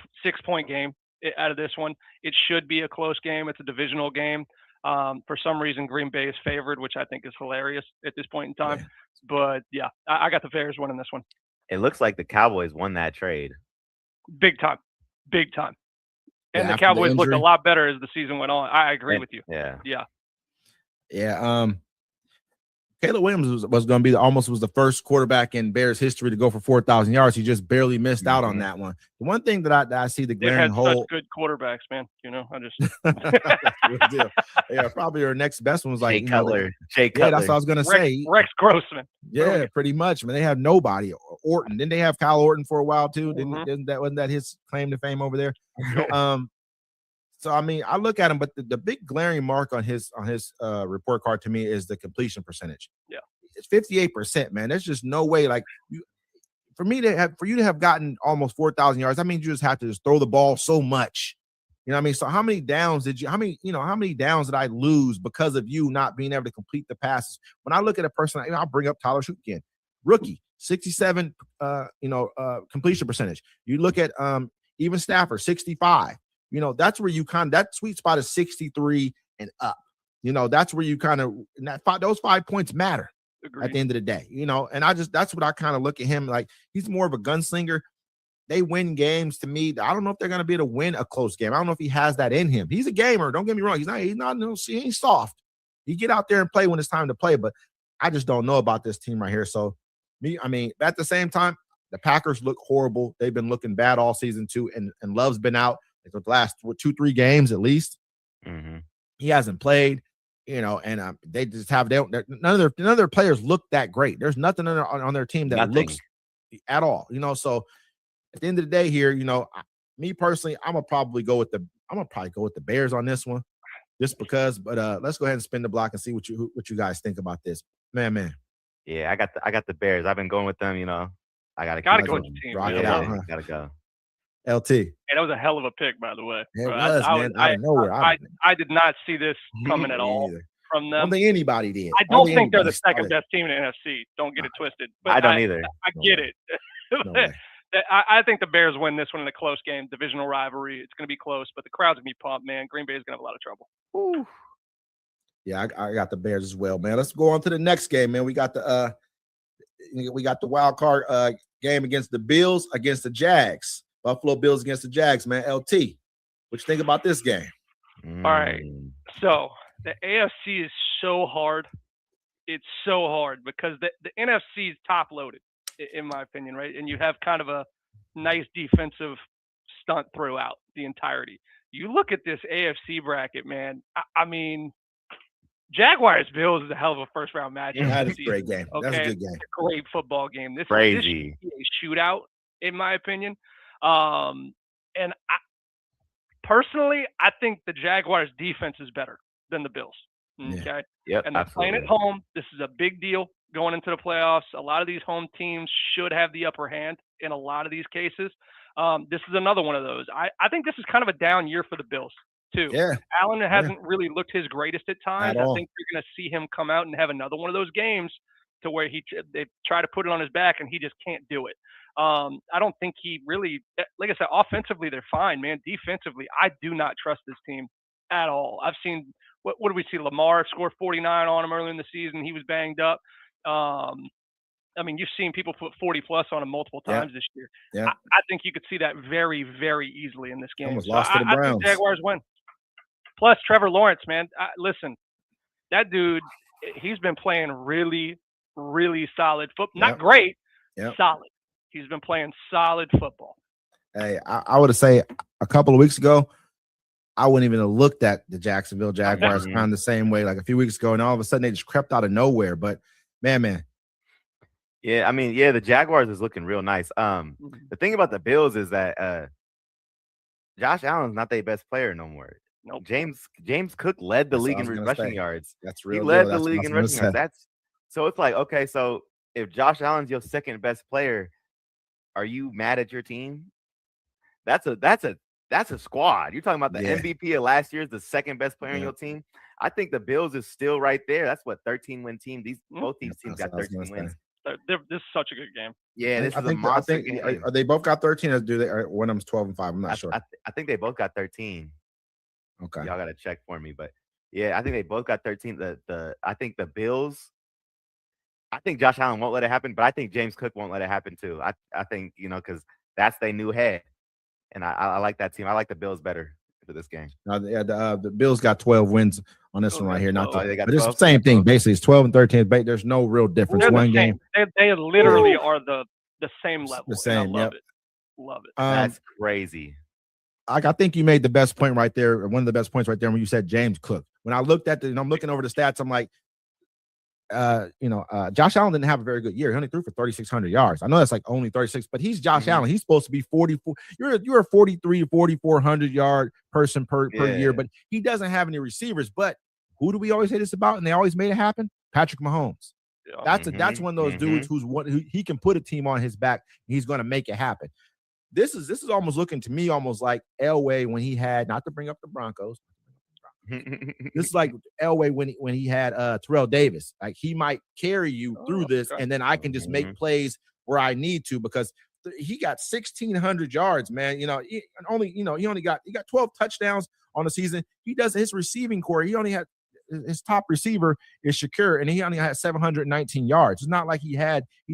[SPEAKER 3] point game out of this one. It should be a close game. It's a divisional game. For some reason, Green Bay is favored, which I think is hilarious at this point in time. Yeah. But yeah, I got the Bears winning this one.
[SPEAKER 2] It looks like the Cowboys won that trade.
[SPEAKER 3] Big time. And the Cowboys looked a lot better as the season went on. I agree with you.
[SPEAKER 1] Yeah. Caleb Williams was going to be was the first quarterback in Bears history to go for 4,000 yards. He just barely missed out on that one. The one thing that I see the glaring hole.
[SPEAKER 3] Such good quarterbacks, man. I just.
[SPEAKER 1] Yeah, probably our next best one was like
[SPEAKER 2] Jay Cutler.
[SPEAKER 1] Yeah, that's what I was going to say.
[SPEAKER 3] Rex Grossman.
[SPEAKER 1] Yeah, pretty much. I mean, they have nobody. Orton. Didn't they have Kyle Orton for a while too? Wasn't that his claim to fame over there? So I mean, I look at him, but the big glaring mark on his report card to me is the completion percentage.
[SPEAKER 3] Yeah,
[SPEAKER 1] it's 58%, man. There's just no way. Like for you to have gotten almost 4,000 yards, that means you just have to just throw the ball so much. You know what I mean? So how many downs did I lose because of you not being able to complete the passes? When I look at a person, I'll bring up Tyler Shoop again, rookie, 67, completion percentage. You look at even Stafford, 65. That's where that sweet spot is 63 and up. That's where you kind of, those 5 points matter. Agreed. At the end of the day, and that's what I kind of look at him like. He's more of a gunslinger. They win games to me. I don't know if they're going to be able to win a close game. I don't know if he has that in him. He's a gamer. Don't get me wrong. He ain't soft. He get out there and play when it's time to play, but I just don't know about this team right here. So at the same time, the Packers look horrible. They've been looking bad all season too. And Love's been out. The last 2-3 games at least. He hasn't played, and they just have none of their players look that great. There's nothing on their team that looks at all, So at the end of the day here, me personally, I'm gonna probably go with the Bears on this one, just because. But let's go ahead and spin the block and see what you guys think about this, man.
[SPEAKER 2] Yeah, I got the Bears. I've been going with them. I gotta
[SPEAKER 3] go with the team.
[SPEAKER 1] Rock it out, huh?
[SPEAKER 2] Gotta go.
[SPEAKER 1] LT.
[SPEAKER 3] And that was a hell of a pick, by the way.
[SPEAKER 1] It was, man. Out of nowhere.
[SPEAKER 3] I did not see this coming at all from them.
[SPEAKER 1] I don't think anybody did.
[SPEAKER 3] I don't think they're the second best team in the NFC. Don't get it twisted. But
[SPEAKER 2] I don't either.
[SPEAKER 3] I get it. No I think the Bears win this one in a close game, divisional rivalry. It's going to be close, but the crowd's going to be pumped, man. Green Bay is going to have a lot of trouble.
[SPEAKER 1] Ooh. Yeah, I got the Bears as well, man. Let's go on to the next game, man. We got the wild card game against the Bills against the Jags. Buffalo Bills against the Jags, man. LT, what you think about this game?
[SPEAKER 3] All right. So the AFC is so hard. It's so hard because the NFC is top loaded, in my opinion, right? And you have kind of a nice defensive stunt throughout the entirety. You look at this AFC bracket, man. I mean, Jaguars Bills is a hell of a first round matchup.
[SPEAKER 1] That is a great game.
[SPEAKER 3] Okay?
[SPEAKER 1] That's a good game.
[SPEAKER 3] It's a great football game. This
[SPEAKER 2] Crazy.
[SPEAKER 3] This should be a shootout, in my opinion. And personally, I think the Jaguars defense is better than the Bills. Okay.
[SPEAKER 2] Yep,
[SPEAKER 3] and they're playing at home. This is a big deal going into the playoffs. A lot of these home teams should have the upper hand in a lot of these cases. This is another one of those. I think this is kind of a down year for the Bills too.
[SPEAKER 1] Yeah.
[SPEAKER 3] Allen hasn't really looked his greatest at times. I think you're going to see him come out and have another one of those games to where they try to put it on his back and he just can't do it. I don't think he really, like I said, offensively, they're fine, man. Defensively, I do not trust this team at all. I've seen, what did we see? Lamar score 49 on him early in the season. He was banged up. I mean, you've seen people put 40 plus on him multiple times this year.
[SPEAKER 1] Yeah.
[SPEAKER 3] I think you could see that very, very easily in this game.
[SPEAKER 1] Almost lost to the Browns.
[SPEAKER 3] I think Jaguars win. Plus, Trevor Lawrence, man. Listen, that dude, he's been playing really, really solid football. Not great, solid. He's been playing solid football.
[SPEAKER 1] Hey, I would have say a couple of weeks ago, I wouldn't even have looked at the Jacksonville Jaguars kind of the same way, like a few weeks ago, and all of a sudden they just crept out of nowhere. But man.
[SPEAKER 2] Yeah, I mean, the Jaguars is looking real nice. The thing about the Bills is that Josh Allen's not their best player no more.
[SPEAKER 3] Nope.
[SPEAKER 2] James Cook led the league in rushing yards.
[SPEAKER 1] That's real.
[SPEAKER 2] He led the league in rushing yards. So it's like, okay, so if Josh Allen's your second best player, are you mad at your team? That's a that's a squad. You're talking about the MVP of last year's the second best player on your team. I think the Bills is still right there. That's what 13-win team. Both these teams got 13 wins.
[SPEAKER 3] This is such a good game.
[SPEAKER 2] Yeah, this is a monster game.
[SPEAKER 1] Are they both got 13 or do they? Or one of them's 12-5? I'm not sure.
[SPEAKER 2] I think they both got 13.
[SPEAKER 1] Okay,
[SPEAKER 2] y'all got to check for me, but yeah, I think they both got 13. I think the Bills. I think Josh Allen won't let it happen, but I think James Cook won't let it happen too. I think because that's their new head, and I like that team. I like the Bills better for this game.
[SPEAKER 1] The Bills got 12 wins on this one right here. Not
[SPEAKER 2] they got
[SPEAKER 1] but it's the same thing. Basically, it's 12 and 13. There's no real difference.
[SPEAKER 3] They're
[SPEAKER 1] one game.
[SPEAKER 3] They literally are the same level.
[SPEAKER 1] The same.
[SPEAKER 3] I love it. Love it.
[SPEAKER 2] That's crazy.
[SPEAKER 1] I think you made the best point right there. One of the best points right there when you said James Cook. When I looked at I'm looking over the stats, I'm like, Josh Allen didn't have a very good year. He only threw for 3,600 yards. I know that's like only 36, but he's Josh Allen. He's supposed to be 44. You're a 43, 4,400 yard person per year, but he doesn't have any receivers. But who do we always say this about? And they always made it happen. Patrick Mahomes. Yeah. That's one of those dudes who he can put a team on his back. And he's going to make it happen. This is almost looking to me almost like Elway when he had, not to bring up the Broncos. This is like Elway when he had Terrell Davis. Like he might carry you through this, and then I can just make plays where I need to because he got 1,600 yards, man. He only got 12 touchdowns on the season. He does his receiving core. He only had his top receiver is Shakur, and he only had 719 yards. It's not like he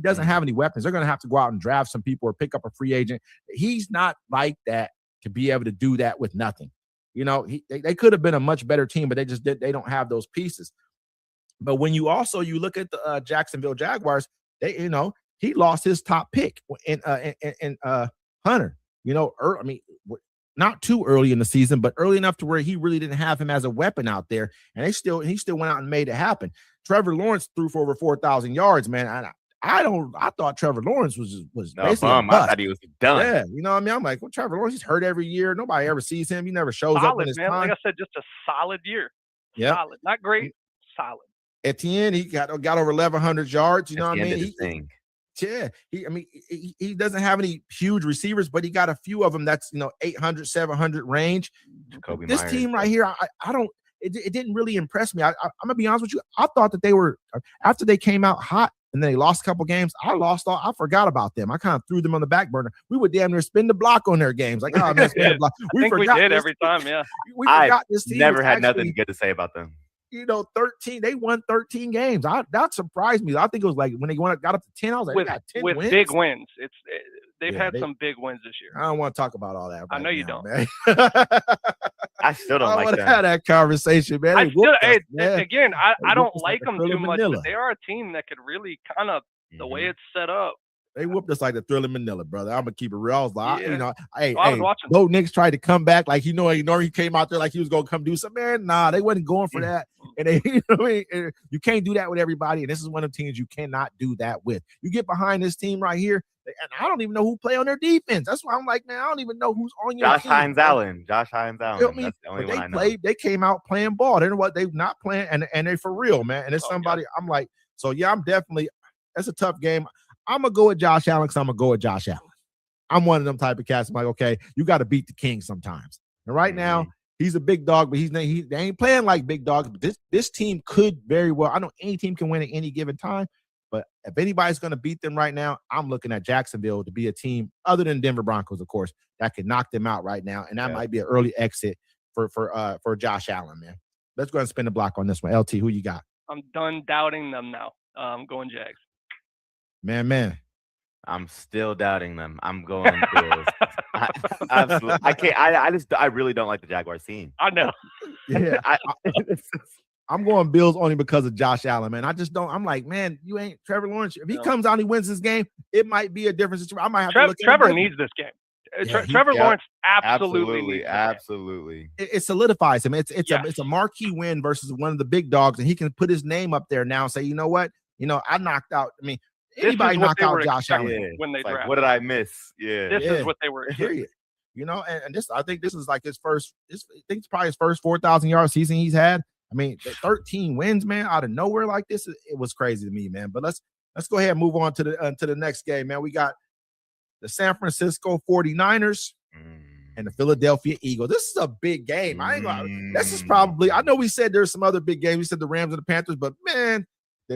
[SPEAKER 1] doesn't have any weapons. They're going to have to go out and draft some people or pick up a free agent. He's not like that to be able to do that with nothing. They could have been a much better team, but they don't have those pieces. But when you look at the Jacksonville Jaguars, he lost his top pick in Hunter. Not too early in the season, but early enough to where he really didn't have him as a weapon out there, and he still went out and made it happen. Trevor Lawrence threw for over 4,000 yards, man. I thought Trevor Lawrence was basically a bust.
[SPEAKER 2] I thought he was done.
[SPEAKER 1] Yeah, you know what I mean? I'm like, well, Trevor Lawrence, he's hurt every year. Nobody ever sees him. He never shows up in his time.
[SPEAKER 3] Like I said, just a solid year.
[SPEAKER 1] Yeah,
[SPEAKER 3] solid, not great, solid.
[SPEAKER 1] Etienne, he got over 1,100 yards. You know what I mean? He doesn't have any huge receivers, but he got a few of them that's 800, 700 range. This team right here, I don't. It didn't really impress me. I'm gonna be honest with you. I thought that they were after they came out hot and then they lost a couple games. I forgot about them. I kind of threw them on the back burner. We would damn near spin the block on their games. Like, oh man, spin the block.
[SPEAKER 3] We did every time. Yeah,
[SPEAKER 1] we forgot this team.
[SPEAKER 2] Never had nothing good to say about them.
[SPEAKER 1] 13. They won 13 games. That surprised me. I think it was like when they got up to 10. I was like, they got 10
[SPEAKER 3] with
[SPEAKER 1] wins.
[SPEAKER 3] Big wins. They've had some big wins this year.
[SPEAKER 1] I don't want to talk about all that.
[SPEAKER 3] I know you don't.
[SPEAKER 1] Man.
[SPEAKER 2] I still don't like
[SPEAKER 1] that. I want
[SPEAKER 2] to
[SPEAKER 1] have that conversation, man.
[SPEAKER 3] Again, I don't like them too much, but they are a team that could really kind of the way it's set up.
[SPEAKER 1] They whooped us like the Thriller Manila, brother. I'm gonna keep it real. I was like,
[SPEAKER 3] I was watching.
[SPEAKER 1] Bo Nix tried to come back, like he came out there like he was gonna come do something. Man, nah, they wasn't going for that. And you can't do that with everybody. And this is one of the teams you cannot do that with. You get behind this team right here, and I don't even know who play on their defense. That's why I'm like, man, I don't even know who's on your
[SPEAKER 2] Josh
[SPEAKER 1] team.
[SPEAKER 2] Hines Allen. That's the only one I know.
[SPEAKER 1] They came out playing ball. They know what they're not playing, and they for real, man. And it's somebody. I'm like, so yeah, I'm definitely. That's a tough game. I'm going to go with Josh Allen because I'm going to go with Josh Allen. I'm one of them type of cats. I'm like, okay, you got to beat the king sometimes. And right now, he's a big dog, but they ain't playing like big dogs. But this team could very well. I know any team can win at any given time. But if anybody's going to beat them right now, I'm looking at Jacksonville to be a team, other than Denver Broncos, of course, that could knock them out right now. And that might be an early exit for Josh Allen, man. Let's go ahead and spin the block on this one. LT, who you got?
[SPEAKER 3] I'm done doubting them now. Going Jags.
[SPEAKER 1] Man.
[SPEAKER 2] I'm still doubting them. I'm going Bills. I can't. I really don't like the Jaguars team.
[SPEAKER 3] I know.
[SPEAKER 1] Yeah, I'm going Bills only because of Josh Allen, man. I just don't. I'm like, man, you ain't Trevor Lawrence. If he comes out and he wins this game, it might be a different situation. I might have to look.
[SPEAKER 3] Trevor needs this game. Trevor Lawrence absolutely.
[SPEAKER 1] It solidifies him. It's a marquee win versus one of the big dogs, and he can put his name up there now and say, you know what, I knocked out. I mean. Anybody knocked out Josh Allen
[SPEAKER 3] when they drafted.
[SPEAKER 2] What did I miss? Yeah,
[SPEAKER 3] this is what they were.
[SPEAKER 1] Period. And this, I think this is like his first. I think it's probably his first 4,000 yard season he's had. I mean, 13 wins, man, out of nowhere like this. It was crazy to me, man. But let's go ahead and move on to the next game, man. We got the San Francisco 49ers and the Philadelphia Eagles. This is a big game. I ain't gonna. This is probably. I know we said there's some other big games. We said the Rams and the Panthers, but man,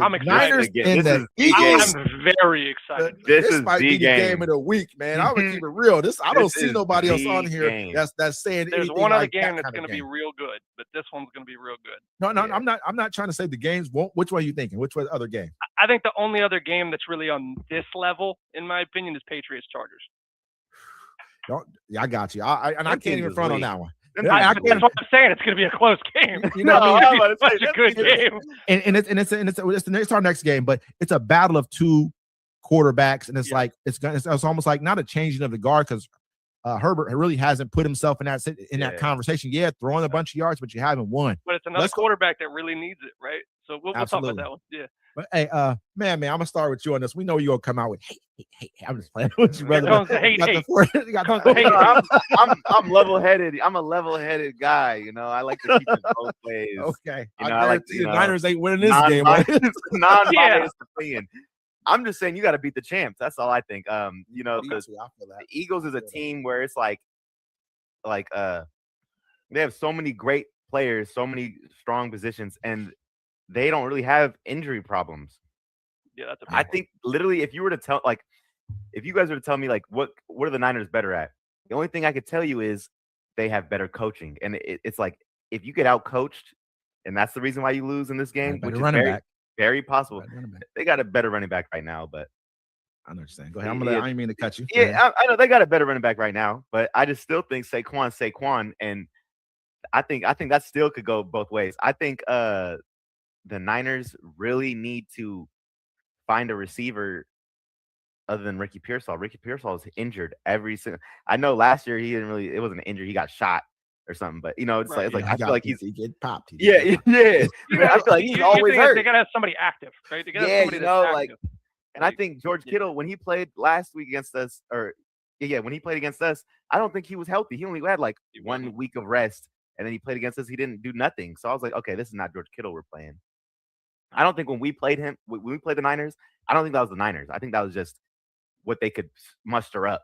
[SPEAKER 3] I'm excited.
[SPEAKER 1] Niners and the Eagles.
[SPEAKER 3] I'm very excited.
[SPEAKER 1] This might be the game of the week, man. I would keep it real. I don't see nobody else on here that's saying
[SPEAKER 3] there's one other
[SPEAKER 1] like
[SPEAKER 3] game that's going to be real good, but this one's going to be real good.
[SPEAKER 1] No, I'm not trying to say the games won't. Which one are you thinking? Which one other game?
[SPEAKER 3] I think the only other game that's really on this level, in my opinion, is Patriots Chargers.
[SPEAKER 1] I got you. I can't even front on that one.
[SPEAKER 3] That's what I'm saying. It's going to be a close game.
[SPEAKER 1] You know what I mean?
[SPEAKER 3] It's such a good game.
[SPEAKER 1] And it's our next game, but it's a battle of two quarterbacks, and it's like it's almost like not a changing of the guard because Herbert really hasn't put himself in that conversation. Yeah, throwing a bunch of yards, but you haven't won.
[SPEAKER 3] But it's another quarterback that really needs it, right? So we'll talk about that one. Yeah.
[SPEAKER 1] But hey, man, I'm gonna start with you on this. We know you're gonna come out with hey. I'm just playing with you, brother.
[SPEAKER 2] I'm level-headed. I'm a level-headed guy. You know, I like to keep it both ways.
[SPEAKER 1] Okay.
[SPEAKER 2] You know, I like
[SPEAKER 1] the Niners ain't winning this game.
[SPEAKER 2] Non-biased opinion. I'm just saying you got to beat the champs. That's all I think. You know, the Eagles is a team where it's like they have so many great players, so many strong positions, and they don't really have injury problems.
[SPEAKER 3] Yeah, that's
[SPEAKER 2] I think literally if you were to tell, like, if you guys were to tell me, like, what are the Niners better at? The only thing I could tell you is they have better coaching. And it's like, if you get out coached, and that's the reason why you lose in this game, which is very possible. They got a better running back right now, but
[SPEAKER 1] I understand. Go ahead. I didn't mean to cut you.
[SPEAKER 2] Yeah, I know they got a better running back right now, but I just still think Saquon, and I think that still could go both ways. I think the Niners really need to find a receiver other than Ricky Pearsall. Ricky Pearsall is injured every single. I know last year he didn't really. It wasn't an injury. He got shot or something. But you know, it's like I feel like he get popped. Yeah. I feel like he's always hurt.
[SPEAKER 3] They gotta have somebody active, right? They gotta have somebody that's active.
[SPEAKER 2] And I think George Kittle, when he played last week against us, when he played against us, I don't think he was healthy. He only had like 1 week of rest, and then he played against us. He didn't do nothing. So I was like, okay, this is not George Kittle we're playing. I don't think when we played the Niners, I don't think that was the Niners. I think that was just what they could muster up.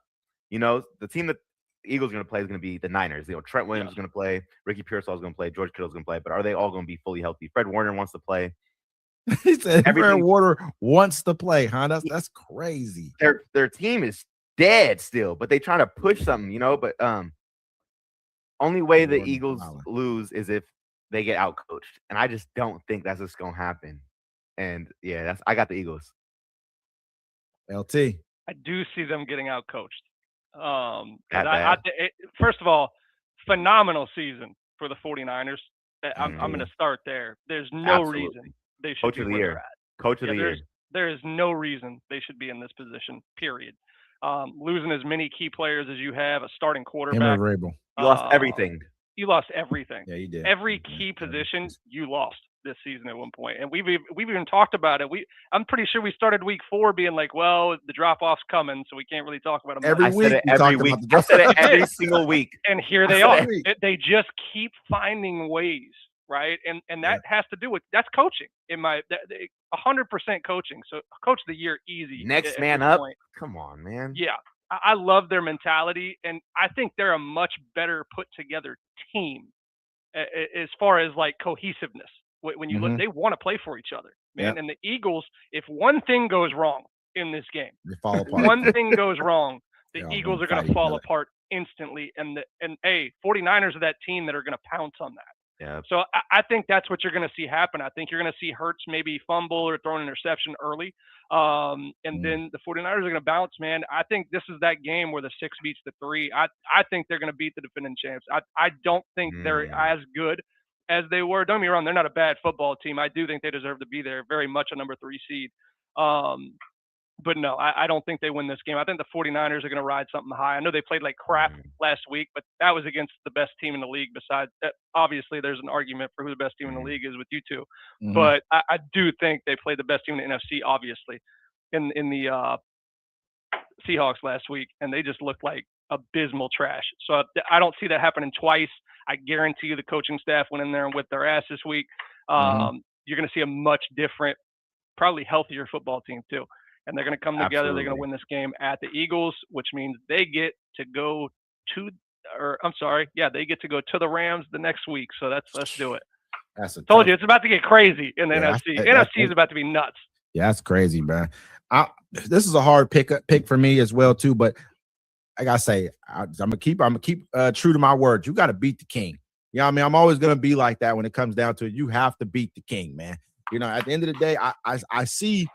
[SPEAKER 2] You know, the team that the Eagles are going to play is going to be the Niners. You know, Trent Williams is going to play, Ricky Pearsall is going to play, George Kittle is going to play, but are they all going to be fully healthy? Fred Warner wants to play.
[SPEAKER 1] He said Fred Warner wants to play, huh? That's crazy.
[SPEAKER 2] Their team is dead still, but they trying to push something, you know. But only way the Eagles lose is if they get outcoached, and I just don't think that's just gonna happen. And yeah, I got the Eagles.
[SPEAKER 1] LT.
[SPEAKER 3] I do see them getting outcoached. First of all, phenomenal season for the 49ers. I'm going to start there. There's no reason they should be where they're at.
[SPEAKER 2] Coach of the year.
[SPEAKER 3] There is no reason they should be in this position, period. Losing as many key players as you have, a starting quarterback.
[SPEAKER 2] You lost everything.
[SPEAKER 3] You lost everything.
[SPEAKER 1] Yeah, you did.
[SPEAKER 3] Every key position you lost this season at one point. And we've even talked about it. I'm pretty sure we started week 4 being like, well, the drop-off's coming, so we can't really talk about them.
[SPEAKER 2] Every week. I said it every single week.
[SPEAKER 3] And here they are. They just keep finding ways, right? And that has to do with – that's coaching. 100% coaching. So coach of the year, easy.
[SPEAKER 2] Next man up. Come on, man.
[SPEAKER 3] Yeah. I love their mentality, and I think they're a much better put-together team as far as, like, cohesiveness. When you look, they want to play for each other, man. And the Eagles, if one thing goes wrong in this game,
[SPEAKER 1] they fall apart.
[SPEAKER 3] One thing goes wrong, the Eagles are going to fall apart instantly. And 49ers are that team that are going to pounce on that.
[SPEAKER 2] Yeah.
[SPEAKER 3] So I think that's what you're going to see happen. I think you're going to see Hurts maybe fumble or throw an interception early. And then the 49ers are going to bounce, man. I think this is that game where the 6 beats the 3. I think they're going to beat the defending champs. I don't think they're as good as they were. Don't get me wrong, they're not a bad football team. I do think they deserve to be there, very much a number 3 seed. But no, I don't think they win this game. I think the 49ers are going to ride something high. I know they played like crap last week, but that was against the best team in the league. Besides that, obviously, there's an argument for who the best team in the league is with you two. But I do think they played the best team in the NFC, obviously, in the Seahawks last week, and they just looked like abysmal trash. So I don't see that happening twice. I guarantee you the coaching staff went in there and whipped their ass this week. You're going to see a much different, probably healthier football team too. And they're going to come together. They're going to win this game at the Eagles, which means they get to go to they get to go to the Rams the next week. So let's do it.
[SPEAKER 1] Told
[SPEAKER 3] you it's about to get crazy in the NFC. NFC is about to be nuts.
[SPEAKER 1] Yeah, that's crazy, man. This is a hard pick for me as well too. But I gotta say, I'm gonna keep true to my word. You got to beat the king. You know what I mean? I'm always gonna be like that when it comes down to it. You have to beat the king, man. You know, at the end of the day, I see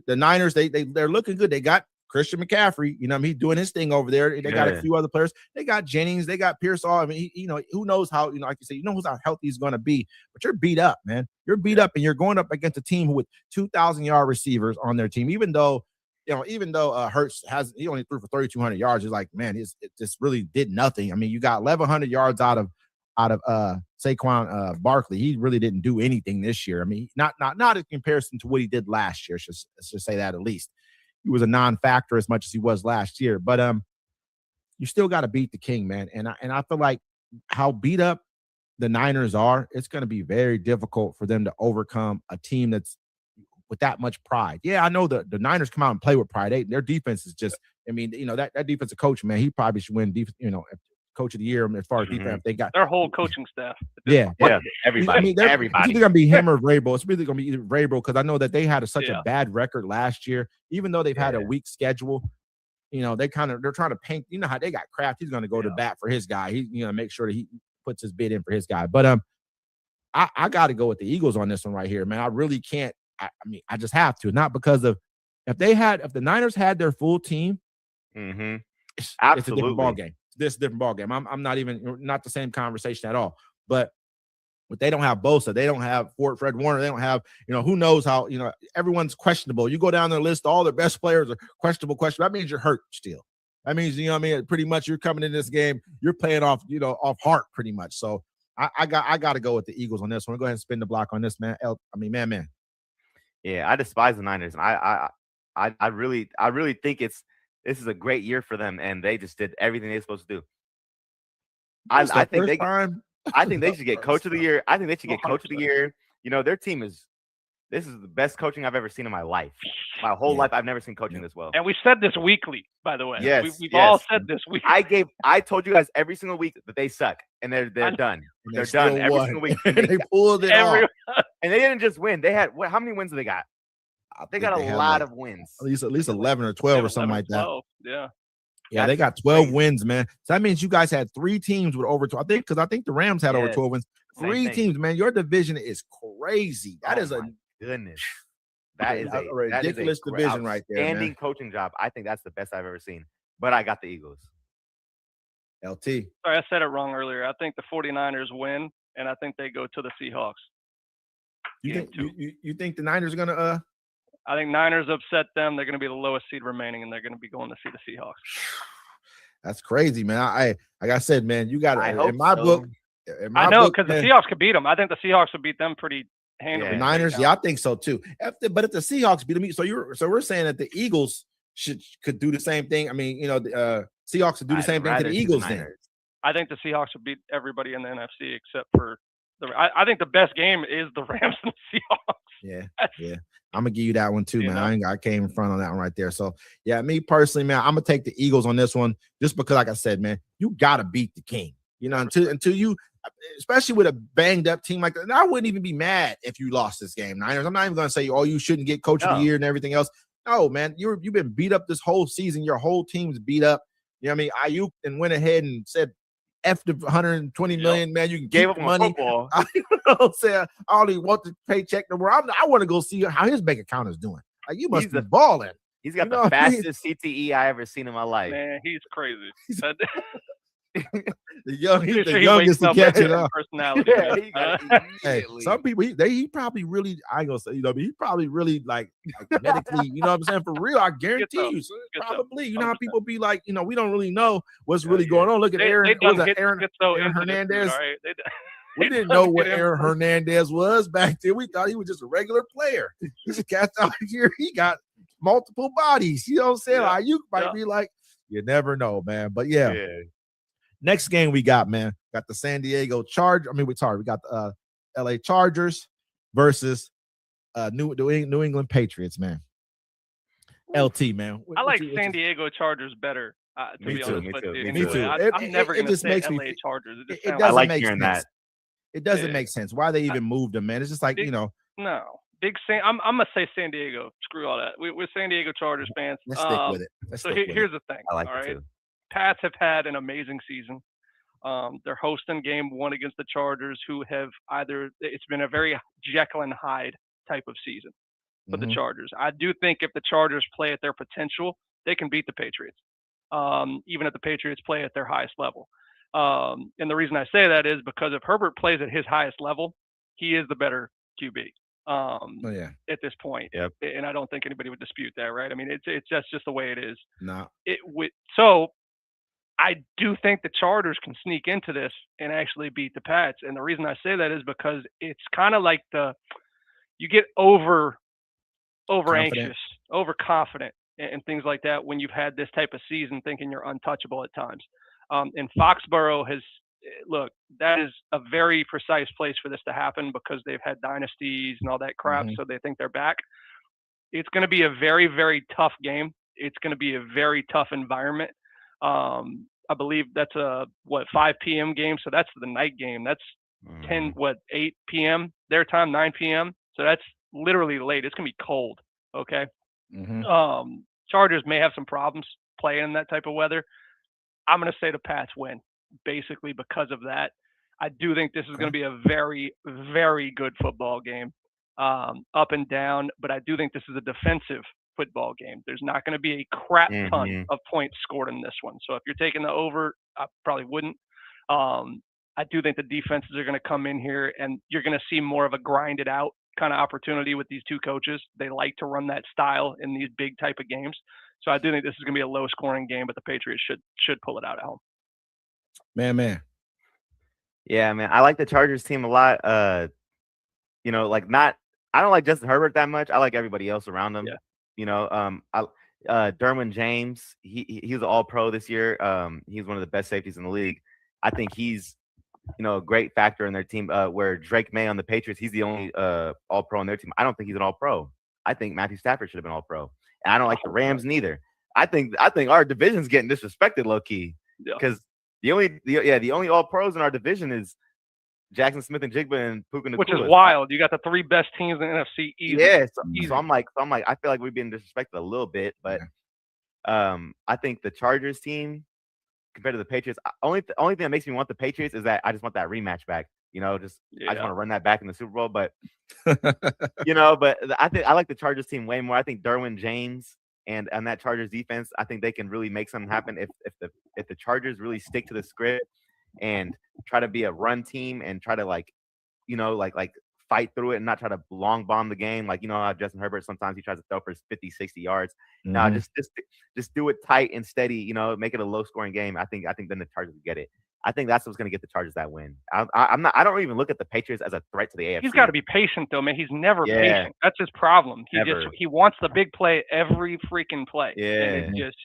[SPEAKER 1] the Niners. They're looking good. They got Christian McCaffrey. You know, he's doing his thing over there. They got a few other players. They got Jennings. They got Pearsall. I mean, who knows how? Like you say, how healthy he's going to be. But you're beat up, man. You're beat up, and you're going up against a team with 2,000-yard receivers on their team. Even though Hurts he only threw for 3,200 yards. It's like, man, it just really did nothing. I mean, you got 1,100 yards out of Saquon Barkley. He really didn't do anything this year. I mean, not in comparison to what he did last year. Let's just say that at least. He was a non-factor as much as he was last year. But you still got to beat the king, man. And I feel like how beat up the Niners are, it's going to be very difficult for them to overcome a team that's with that much pride. Yeah, I know the Niners come out and play with pride. Their defense is just, I mean, that defensive coach, man, he probably should win coach of the year as far as defense. They got
[SPEAKER 3] their whole coaching staff.
[SPEAKER 2] Everybody.
[SPEAKER 1] It's either gonna be him or Vrabel. It's really gonna be either Vrabel because I know that they had such a bad record last year. Even though they've had a weak schedule, they're trying to paint. You know how they got Kraft. He's gonna go to bat for his guy. He make sure that he puts his bid in for his guy. But I got to go with the Eagles on this one right here, man. I really can't. I mean, I just have to. Not because of if the Niners had their full team. It's a different ball game. This different ball game. I'm not the same conversation at all. But they don't have Bosa, they don't have Fred Warner, they don't have who knows how everyone's questionable. You go down the list, all their best players are questionable. That means you're hurt still. That means pretty much you're coming in this game, you're playing off heart pretty much. So I got to go with the Eagles on this one. Go ahead and spin the block on this, man. Man.
[SPEAKER 2] Yeah, I despise the Niners, and I really think this is a great year for them, and they just did everything they're supposed to do. I think they should get coach of the year. I think they should get coach of the year. Their team this is the best coaching I've ever seen in my life. My whole life, I've never seen coaching this well.
[SPEAKER 3] And we said this weekly, by the way.
[SPEAKER 2] Yes,
[SPEAKER 3] we've all said this week.
[SPEAKER 2] I told you guys every single week that they suck, and they're done. They're done every single week.
[SPEAKER 1] They pulled it off.
[SPEAKER 2] And they didn't just win. They had how many wins do they got? They got a lot of wins.
[SPEAKER 1] At least 11 or 12 or something like that.
[SPEAKER 3] Yeah.
[SPEAKER 1] Yeah, they got 12 wins, man. So that means you guys had 3 teams with over 12. I think the Rams had over 12 wins. 3 teams, man. Your division is crazy. That is
[SPEAKER 2] goodness. That is a
[SPEAKER 1] ridiculous division right there.
[SPEAKER 2] Standing coaching job. I think that's the best I've ever seen. But I got the Eagles.
[SPEAKER 1] LT.
[SPEAKER 3] Sorry, I said it wrong earlier. I think the 49ers win, and I think they go to the Seahawks.
[SPEAKER 1] You think the Niners are gonna
[SPEAKER 3] I think Niners upset them. They're going to be the lowest seed remaining, and they're going to be going to see the Seahawks.
[SPEAKER 1] That's crazy, man. Like I said, man, you got to. In my book,
[SPEAKER 3] I know because the Seahawks could beat them. I think the Seahawks would beat them pretty handily.
[SPEAKER 1] The Niners, I think so too. But if the Seahawks beat them, so we're saying that the Eagles could do the same thing. I mean, the Seahawks would do the same thing to the Eagles. Then
[SPEAKER 3] I think the Seahawks would beat everybody in the NFC except for I think the best game is the Rams and the Seahawks.
[SPEAKER 1] Yeah. I'm gonna give you that one too, man. I came in front on that one right there. So yeah, me personally, man, I'm gonna take the Eagles on this one just because, like I said, man, you gotta beat the king. Until you, especially with a banged up team like that. And I wouldn't even be mad if you lost this game, Niners. I'm not even gonna say, oh, you shouldn't get coach of the year and everything else. No, man, you've been beat up this whole season. Your whole team's beat up. You know what I mean? Ayuk and went ahead and said, F the 120 million, man. You can give him money. I don't even want the paycheck no more. I want to go see how his bank account is doing. Like, you must be balling.
[SPEAKER 2] He's got the fastest CTE I ever seen in my life.
[SPEAKER 3] Man, he's crazy.
[SPEAKER 1] He's the youngest to catch it up.
[SPEAKER 3] Personality.
[SPEAKER 1] Hey, some people he probably really, I ain't gonna say, he probably really like medically, you know what I'm saying? For real, I guarantee you. Probably, you know how people be like, we don't really know what's really going on. Look at Aaron Hernandez.
[SPEAKER 3] Right?
[SPEAKER 1] We didn't know what Aaron Hernandez was back then. We thought he was just a regular player. This cat out here, he got multiple bodies. You know what I'm saying? Like, you might be like, you never know, man. But yeah. Next game we got, man. Got the San Diego Chargers. We got the LA Chargers versus New England Patriots, man. LT, man.
[SPEAKER 3] I like San Diego Chargers better To be honest with you.
[SPEAKER 1] Me too.
[SPEAKER 3] I'm never going to say LA Chargers. It doesn't make sense.
[SPEAKER 1] It doesn't make sense. Why they even moved them, man? It's just like,
[SPEAKER 3] No. I'm gonna say San Diego. Screw all that. We're San Diego Chargers fans.
[SPEAKER 1] Let's stick with it.
[SPEAKER 3] Here's the thing.
[SPEAKER 2] I like
[SPEAKER 3] all right.
[SPEAKER 2] it too.
[SPEAKER 3] Pats have had an amazing season. They're hosting game 1 against the Chargers, who have it's been a very Jekyll and Hyde type of season for the Chargers. I do think if the Chargers play at their potential, they can beat the Patriots, even if the Patriots play at their highest level. And the reason I say that is because if Herbert plays at his highest level, he is the better QB. At this point.
[SPEAKER 2] Yep.
[SPEAKER 3] And I don't think anybody would dispute that, right? I mean, it's just the way it is.
[SPEAKER 1] No.
[SPEAKER 3] So I do think the Chargers can sneak into this and actually beat the Pats. And the reason I say that is because it's kind of like you get over anxious, overconfident, and things like that when you've had this type of season, thinking you're untouchable at times. And Foxborough that is a very precise place for this to happen because they've had dynasties and all that crap. So they think they're back. It's going to be a very, very tough game. It's going to be a very tough environment. I believe that's a 5 p.m. game. So that's the night game. That's 8 p.m. their time, 9 p.m. So that's literally late. It's going to be cold. Okay. Chargers may have some problems playing in that type of weather. I'm going to say the Pats win, basically because of that. I do think this is going to be a very, very good football game, up and down, but I do think this is a defensive football game. There's not going to be a crap ton of points scored in this one. So if you're taking the over, I probably wouldn't. I do think the defenses are going to come in here, and you're going to see more of a grinded out kind of opportunity with these two coaches. They like to run that style in these big type of games. So I do think this is going to be a low scoring game, but the Patriots should pull it out at home.
[SPEAKER 1] Man.
[SPEAKER 2] Yeah, man. I like the Chargers team a lot. I don't like Justin Herbert that much. I like everybody else around him.
[SPEAKER 3] Yeah.
[SPEAKER 2] Derwin James, he was an all-pro this year. He's one of the best safeties in the league. I think he's, a great factor in their team. Where Drake May on the Patriots, he's the only all-pro on their team. I don't think he's an all-pro. I think Matthew Stafford should have been all-pro. And I don't like the Rams neither. I think our division's getting disrespected low-key. Because the only all-pros in our division is Jackson Smith and Jigba and Puka Nacua.
[SPEAKER 3] Which is wild. You got the 3 best teams in the NFC easy.
[SPEAKER 2] Yeah, so I'm like, I feel like we're being disrespected a little bit, but I think the Chargers team compared to the Patriots, only thing that makes me want the Patriots is that I just want that rematch back. I just want to run that back in the Super Bowl. But but I like the Chargers team way more. I think Derwin James and that Chargers defense, I think they can really make something happen if the Chargers really stick to the script and try to be a run team and try to fight through it and not try to long bomb the game. How Justin Herbert, sometimes he tries to throw for 50, 60 yards. No, just do it tight and steady, make it a low scoring game. I think then the Chargers will get it. I think that's what's going to get the Chargers that win. I don't even look at the Patriots as a threat to the AFC.
[SPEAKER 3] He's got to be patient though, man. He's never patient. That's his problem. He wants the big play every freaking play.
[SPEAKER 2] Yeah.
[SPEAKER 3] And it's just,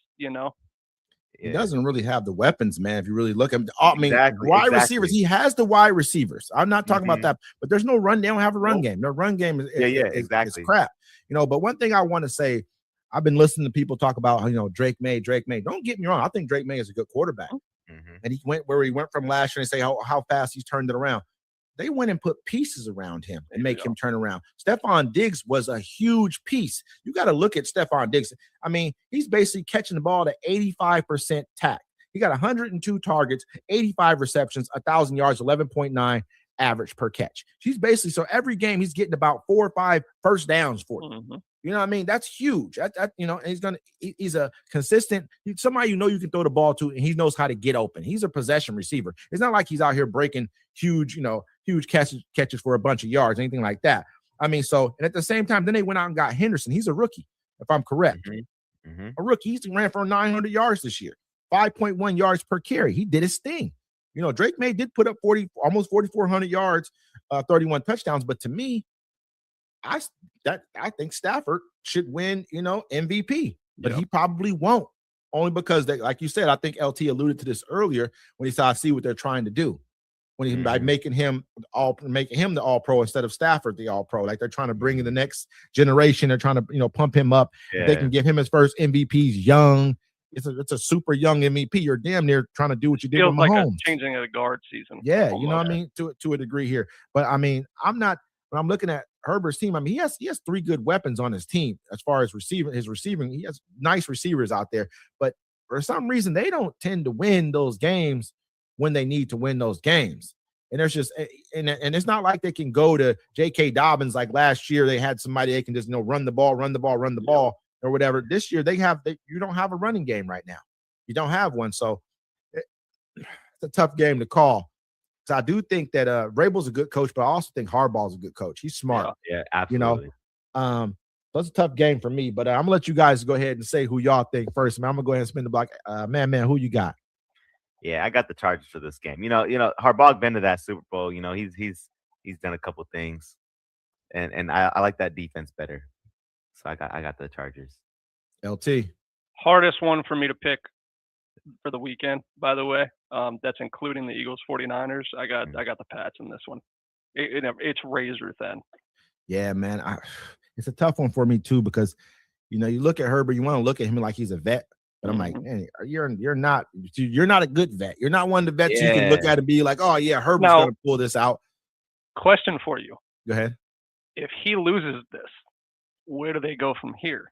[SPEAKER 1] He doesn't really have the weapons, man. If you really look at him, wide receivers, he has the wide receivers. I'm not talking about that, but there's no run. They don't have a run game. No run game is
[SPEAKER 2] exactly.
[SPEAKER 1] It's crap. But one thing I want to say, I've been listening to people talk about, Drake May. Don't get me wrong. I think Drake May is a good quarterback. And he went where he went from last year and say how fast he's turned it around. They went and put pieces around him and make him turn around. Stephon Diggs was a huge piece. You got to look at Stephon Diggs. I mean, he's basically catching the ball at 85% tack. He got 102 targets, 85 receptions, 1,000 yards, 11.9 average per catch. He's basically, so every game he's getting about 4 or 5 first downs for you. You know what I mean? That's huge. And he's a consistent, somebody you can throw the ball to, and he knows how to get open. He's a possession receiver. It's not like he's out here breaking huge catches for a bunch of yards, anything like that. I mean, and at the same time, then they went out and got Henderson. He's a rookie, if I'm correct. A rookie. He ran for 900 yards this year, 5.1 yards per carry. He did his thing. Drake May did put up almost 4,400 yards, 31 touchdowns. But to me, I think Stafford should win, MVP, but he probably won't. Only because like you said, I think LT alluded to this earlier when he said, I see what they're trying to do. By making him the all-pro instead of Stafford the all-pro. Like they're trying to bring in the next generation. They're trying to, pump him up. They can give him his first MVPs young it's a super young MVP. You're damn near trying to do what you did with
[SPEAKER 3] Feels like
[SPEAKER 1] Mahomes.
[SPEAKER 3] a changing of the guard season.
[SPEAKER 1] Yeah, you know what I mean? To a degree here. But I mean, when I'm looking at Herbert's team, I mean, he has 3 good weapons on his team as far as receiving. He has nice receivers out there, but for some reason they don't tend to win those games when they need to win those games. And there's just and it's not like they can go to J.K. Dobbins like last year. They had somebody they can just run the ball or whatever. This year you don't have a running game right now. You don't have one, so it's a tough game to call. So I do think that Vrabel's a good coach, but I also think Harbaugh's a good coach. He's smart.
[SPEAKER 2] Yeah, absolutely.
[SPEAKER 1] So it's a tough game for me. But I'm gonna let you guys go ahead and say who y'all think first. Man, I'm gonna go ahead and spin the block. Man, who you got?
[SPEAKER 2] Yeah, I got the Chargers for this game. Harbaugh been to that Super Bowl. He's done a couple things, and I like that defense better. So I got the Chargers.
[SPEAKER 1] LT.
[SPEAKER 3] Hardest one for me to pick for the weekend, by the way. That's including the Eagles 49ers. I got the Pats in this one. It's razor thin.
[SPEAKER 1] Yeah, man. It's a tough one for me too, because you look at Herbert, you want to look at him like he's a vet. But I'm like, man, you're not a good vet. You're not one of the vets you can look at and be like, oh yeah, Herbert's gonna pull this out.
[SPEAKER 3] Question for you.
[SPEAKER 1] Go ahead.
[SPEAKER 3] If he loses this, where do they go from here?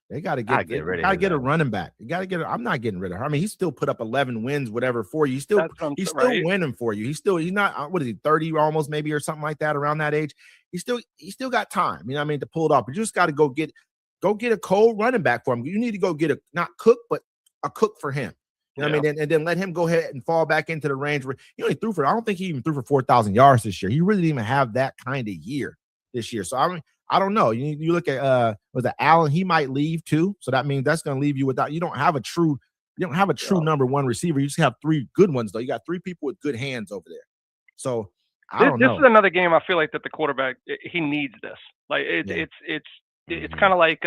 [SPEAKER 1] They got to get a running back. You got to get. I'm not getting rid of her. I mean, he still put up 11 wins, whatever for you. He's still winning for you. He's not. What is he? 30 almost maybe or something like that around that age. He's still got time. You know what I mean, to pull it off. But you just got to go get a cold running back for him. You need to go get not cook, but a cook for him. You know what I mean? And then let him go ahead and fall back into the range where he only threw I don't think he even threw for 4,000 yards this year. He really didn't even have that kind of year this year. So I don't know. You look at was it Allen? He might leave too. So that means that's going to leave you without. You don't have a true number one receiver. You just have 3 good ones though. You got 3 people with good hands over there. So I don't know.
[SPEAKER 3] This is another game I feel like that the quarterback he needs this. Like it's kind of like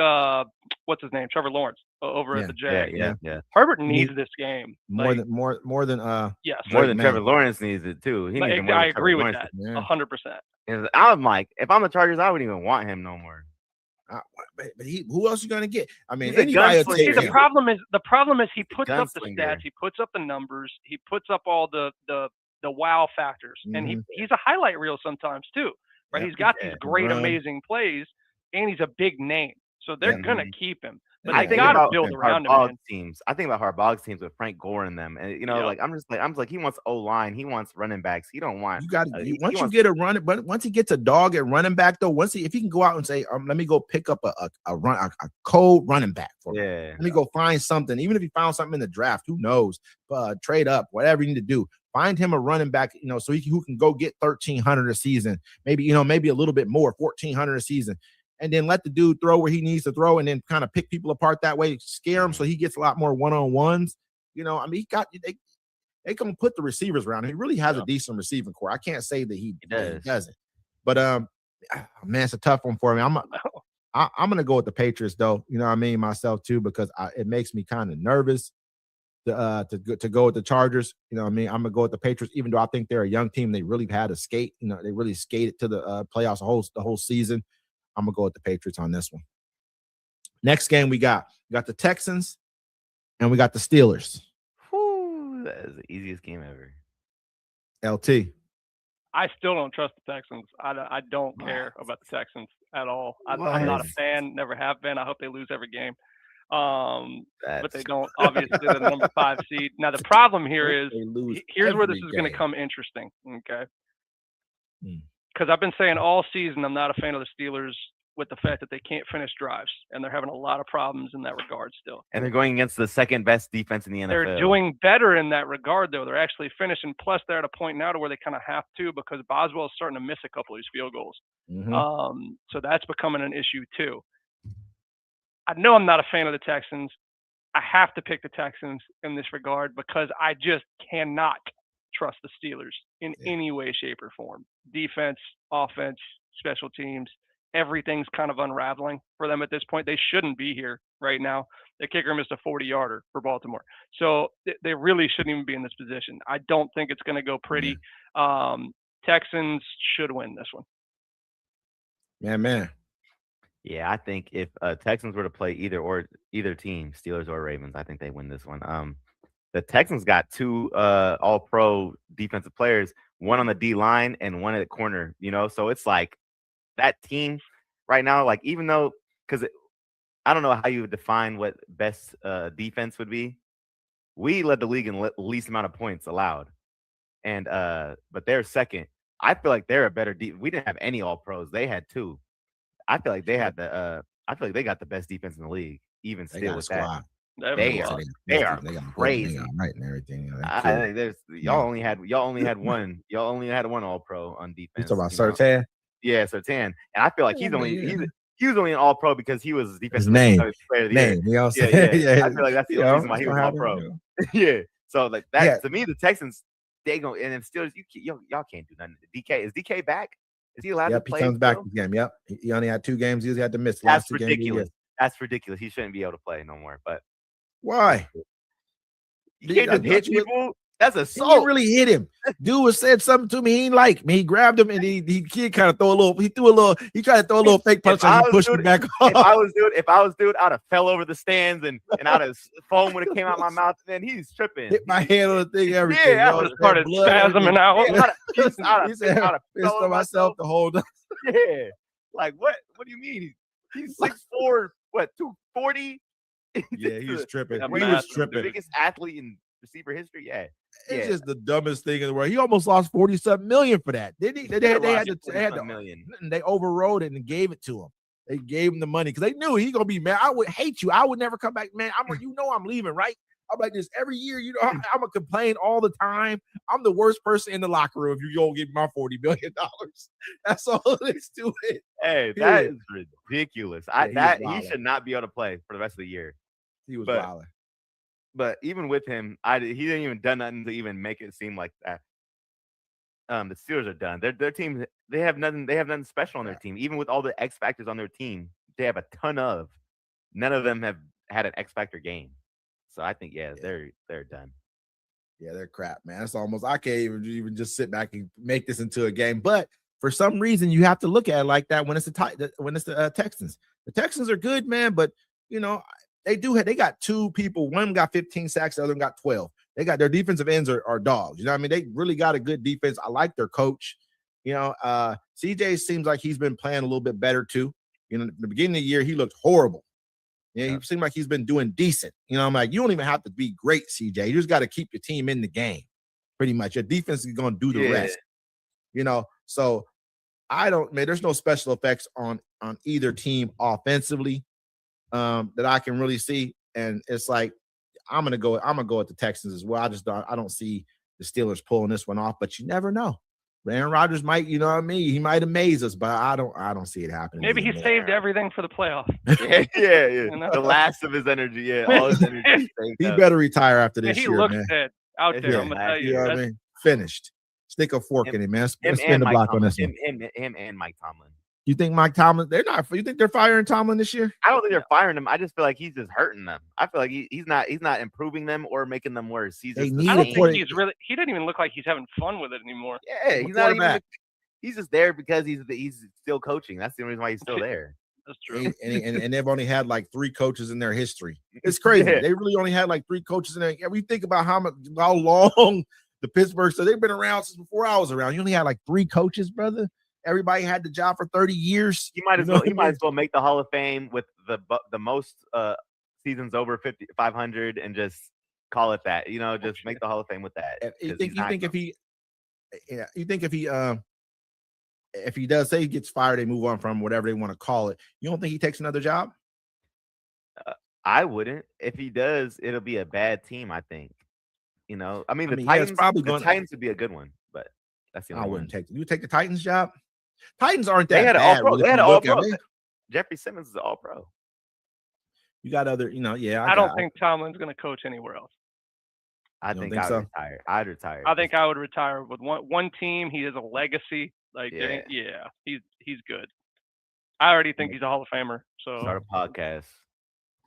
[SPEAKER 3] what's his name, Trevor Lawrence over at the Jay.
[SPEAKER 2] Yeah.
[SPEAKER 3] Herbert needs this game
[SPEAKER 1] more than
[SPEAKER 2] Trevor Lawrence needs it too.
[SPEAKER 3] I agree with that 100%.
[SPEAKER 2] I'm like, if I'm the Chargers, I wouldn't even want him no more.
[SPEAKER 1] But who else you gonna get? I mean,
[SPEAKER 3] anybody will take him. The problem is he puts up the stats, he puts up the numbers, he puts up all the wow factors, and he's a highlight reel sometimes too, right? He's got these great, amazing plays, and he's a big name, so they're gonna keep him. But I think about build around him.
[SPEAKER 2] I think about Harbaugh's teams with Frank Gore in them, and I'm just like he wants O-line, he wants running backs. He don't want.
[SPEAKER 1] Once he gets a dog at running back though, if he can go out and say, let me go pick up a cold running back for me. Let me go find something. Even if he found something in the draft, who knows? Trade up, whatever you need to do. Find him a running back, so who can go get 1,300 a season, maybe a little bit more, 1,400 a season. And then let the dude throw where he needs to throw and then kind of pick people apart that way, scare him so he gets a lot more one-on-ones. I mean, they can put the receivers around him. He really has a decent receiving core. I can't say that he doesn't. But, man, it's a tough one for me. I'm going to go with the Patriots, though. You know what I mean? Myself, too, because it makes me kind of nervous to go with the Chargers. You know what I mean? I'm going to go with the Patriots, even though I think they're a young team. They really had to skate. They really skated to the playoffs the whole season. I'm going to go with the Patriots on this one. Next game we got the Texans and we got the Steelers.
[SPEAKER 2] Whew, that is the easiest game ever.
[SPEAKER 1] LT.
[SPEAKER 3] I still don't trust the Texans. I don't care about the Texans at all. I'm not a fan, never have been. I hope they lose every game. But they don't. Obviously, they're the number 5 seed. Now, the problem here is, here's where this is going to come interesting, okay? Because I've been saying all season I'm not a fan of the Steelers with the fact that they can't finish drives, and they're having a lot of problems in that regard still.
[SPEAKER 2] And they're going against the second best defense in the NFL.
[SPEAKER 3] They're doing better in that regard, though. They're actually finishing. Plus, they're at a point now to where they kind of have to, because Boswell's starting to miss a couple of these field goals. So that's becoming an issue too. I know I'm not a fan of the Texans. I have to pick the Texans in this regard because I just cannot trust the Steelers in any way, shape, or form. Defense, offense, special teams, everything's kind of unraveling for them at this point. They shouldn't be here right now. The kicker missed a 40-yarder for Baltimore. So they really shouldn't even be in this position. I don't think it's going to go pretty. Texans should win this one.
[SPEAKER 1] Man.
[SPEAKER 2] Yeah, I think if Texans were to play either team, Steelers or Ravens, I think they win this one. The Texans got 2 all-pro defensive players, one on the D line and one at corner, so it's like that team right now, like even though because I don't know how you would define what best defense would be. We led the league in least amount of points allowed, and but they're second. I feel like they're a better we didn't have any all pros. They had 2. I feel like they had I feel like they got the best defense in the league, even still with that. They are crazy.
[SPEAKER 1] Right and everything.
[SPEAKER 2] I think y'all only had one. Y'all only had one all pro on defense.
[SPEAKER 1] You talking about Surtain?
[SPEAKER 2] Yeah, Surtain. And I feel like he was only an all pro because he was defensive
[SPEAKER 1] player
[SPEAKER 2] of the
[SPEAKER 1] year.
[SPEAKER 2] You know what I'm saying? Yeah. I feel like that's the only reason why he was all pro. Yeah. So like that to me, the Texans, they go and then Steelers, y'all can't do nothing. Is DK back? Is he allowed to play?
[SPEAKER 1] He comes back this game. Yep. He only had 2 games. He had to miss.
[SPEAKER 2] That's ridiculous. That's ridiculous. He shouldn't be able to play no more. But
[SPEAKER 1] why?
[SPEAKER 2] You can't just hit people. That's assault.
[SPEAKER 1] He really hit him. Dude said something to me. He didn't like me. He grabbed him and he kind of throw a little. He tried to throw a little fake punch and he pushed him back off.
[SPEAKER 2] If I was dude, I'd have fell over the stands and I'd have foam when it came out my mouth. Then he's tripping.
[SPEAKER 1] Hit my hand on the thing. Everything.
[SPEAKER 3] Yeah, I started spasming out.
[SPEAKER 1] He said, I pissed on myself the whole time.
[SPEAKER 2] Yeah. Like what? What do you mean? He's 6'4", what, 240?
[SPEAKER 1] Yeah, he was tripping.
[SPEAKER 2] He was tripping. The biggest athlete in receiver history. Yeah.
[SPEAKER 1] It's just the dumbest thing in the world. He almost lost 47 million for that. Didn't he? They had to million. They overrode it and gave it to him. They gave him the money because they knew he's gonna be mad. I would hate you. I would never come back, man. I'm leaving, right? I'm like this every year. I'm gonna complain all the time. I'm the worst person in the locker room if you don't give me my $40 million. That's all it is to it.
[SPEAKER 2] Hey, that is ridiculous. He should not be able to play for the rest of the year.
[SPEAKER 1] He was wild.
[SPEAKER 2] But even with him, he didn't even done nothing to even make it seem like that. The Steelers are done. Their team, they have nothing special on their team. Even with all the X factors on their team, they have a ton of. None of them have had an X factor game. So I think they're done.
[SPEAKER 1] Yeah, they're crap, man. It's almost I can't even just sit back and make this into a game. But for some reason, you have to look at it like that when it's the Texans. The Texans are good, man, but they got 2 people. One got 15 sacks, the other one got 12. They got their defensive ends are dogs. You know what I mean? They really got a good defense. I like their coach. CJ seems like he's been playing a little bit better too. At the beginning of the year, he looked horrible. Yeah, he seemed like he's been doing decent. I'm like, you don't even have to be great, CJ. You just got to keep your team in the game, pretty much. Your defense is going to do the rest. So there's no special effects on either team offensively that I can really see. And it's like, I'm gonna go with the Texans as well. I don't see the Steelers pulling this one off, but you never know. Aaron Rodgers might, he might amaze us, but I don't see it happening.
[SPEAKER 3] Maybe he saved everything for the playoffs.
[SPEAKER 2] Yeah. The last of his energy. Yeah, all his energy.
[SPEAKER 1] He better retire after this year.
[SPEAKER 3] He looks dead out there. I'm gonna tell you.
[SPEAKER 1] You know what I mean? Finished. Stick a fork in him, man. Spin the block on this one.
[SPEAKER 2] Him and Mike Tomlin.
[SPEAKER 1] You think Mike Tomlin? You think they're firing Tomlin this year?
[SPEAKER 2] I don't think they're firing him. I just feel like he's just hurting them. I feel like he's not improving them or making them worse. He didn't
[SPEAKER 3] even look like he's having fun with it anymore.
[SPEAKER 2] Yeah, he's not even. He's just there because he's still coaching. That's the only reason why he's still there.
[SPEAKER 3] That's true.
[SPEAKER 1] And they've only had like 3 coaches in their history. It's crazy. Yeah. They really only had like 3 coaches in there. Yeah, we think about how long the Pittsburgh. So they've been around since before I was around. You only had like 3 coaches, brother. Everybody had the job for 30 years.
[SPEAKER 2] He might as well make the Hall of Fame with the most seasons over 500 and just call it that. Just make the Hall of Fame with that.
[SPEAKER 1] You think if he does say he gets fired, they move on from whatever they want to call it. You don't think he takes another job?
[SPEAKER 2] I wouldn't. If he does, it'll be a bad team. I think. The Titans would be a good one, but that's the only one.
[SPEAKER 1] Wouldn't take. You take the Titans job. Titans aren't that bad.
[SPEAKER 2] They had an all-pro. Jeffrey Simmons is an all-pro.
[SPEAKER 1] You got other,
[SPEAKER 3] I don't think Tomlin's going to coach anywhere else.
[SPEAKER 2] I think I would retire. I'd retire.
[SPEAKER 3] I think I would retire with one team. He has a legacy. He's good. I already think he's a Hall of Famer. So
[SPEAKER 2] start a podcast.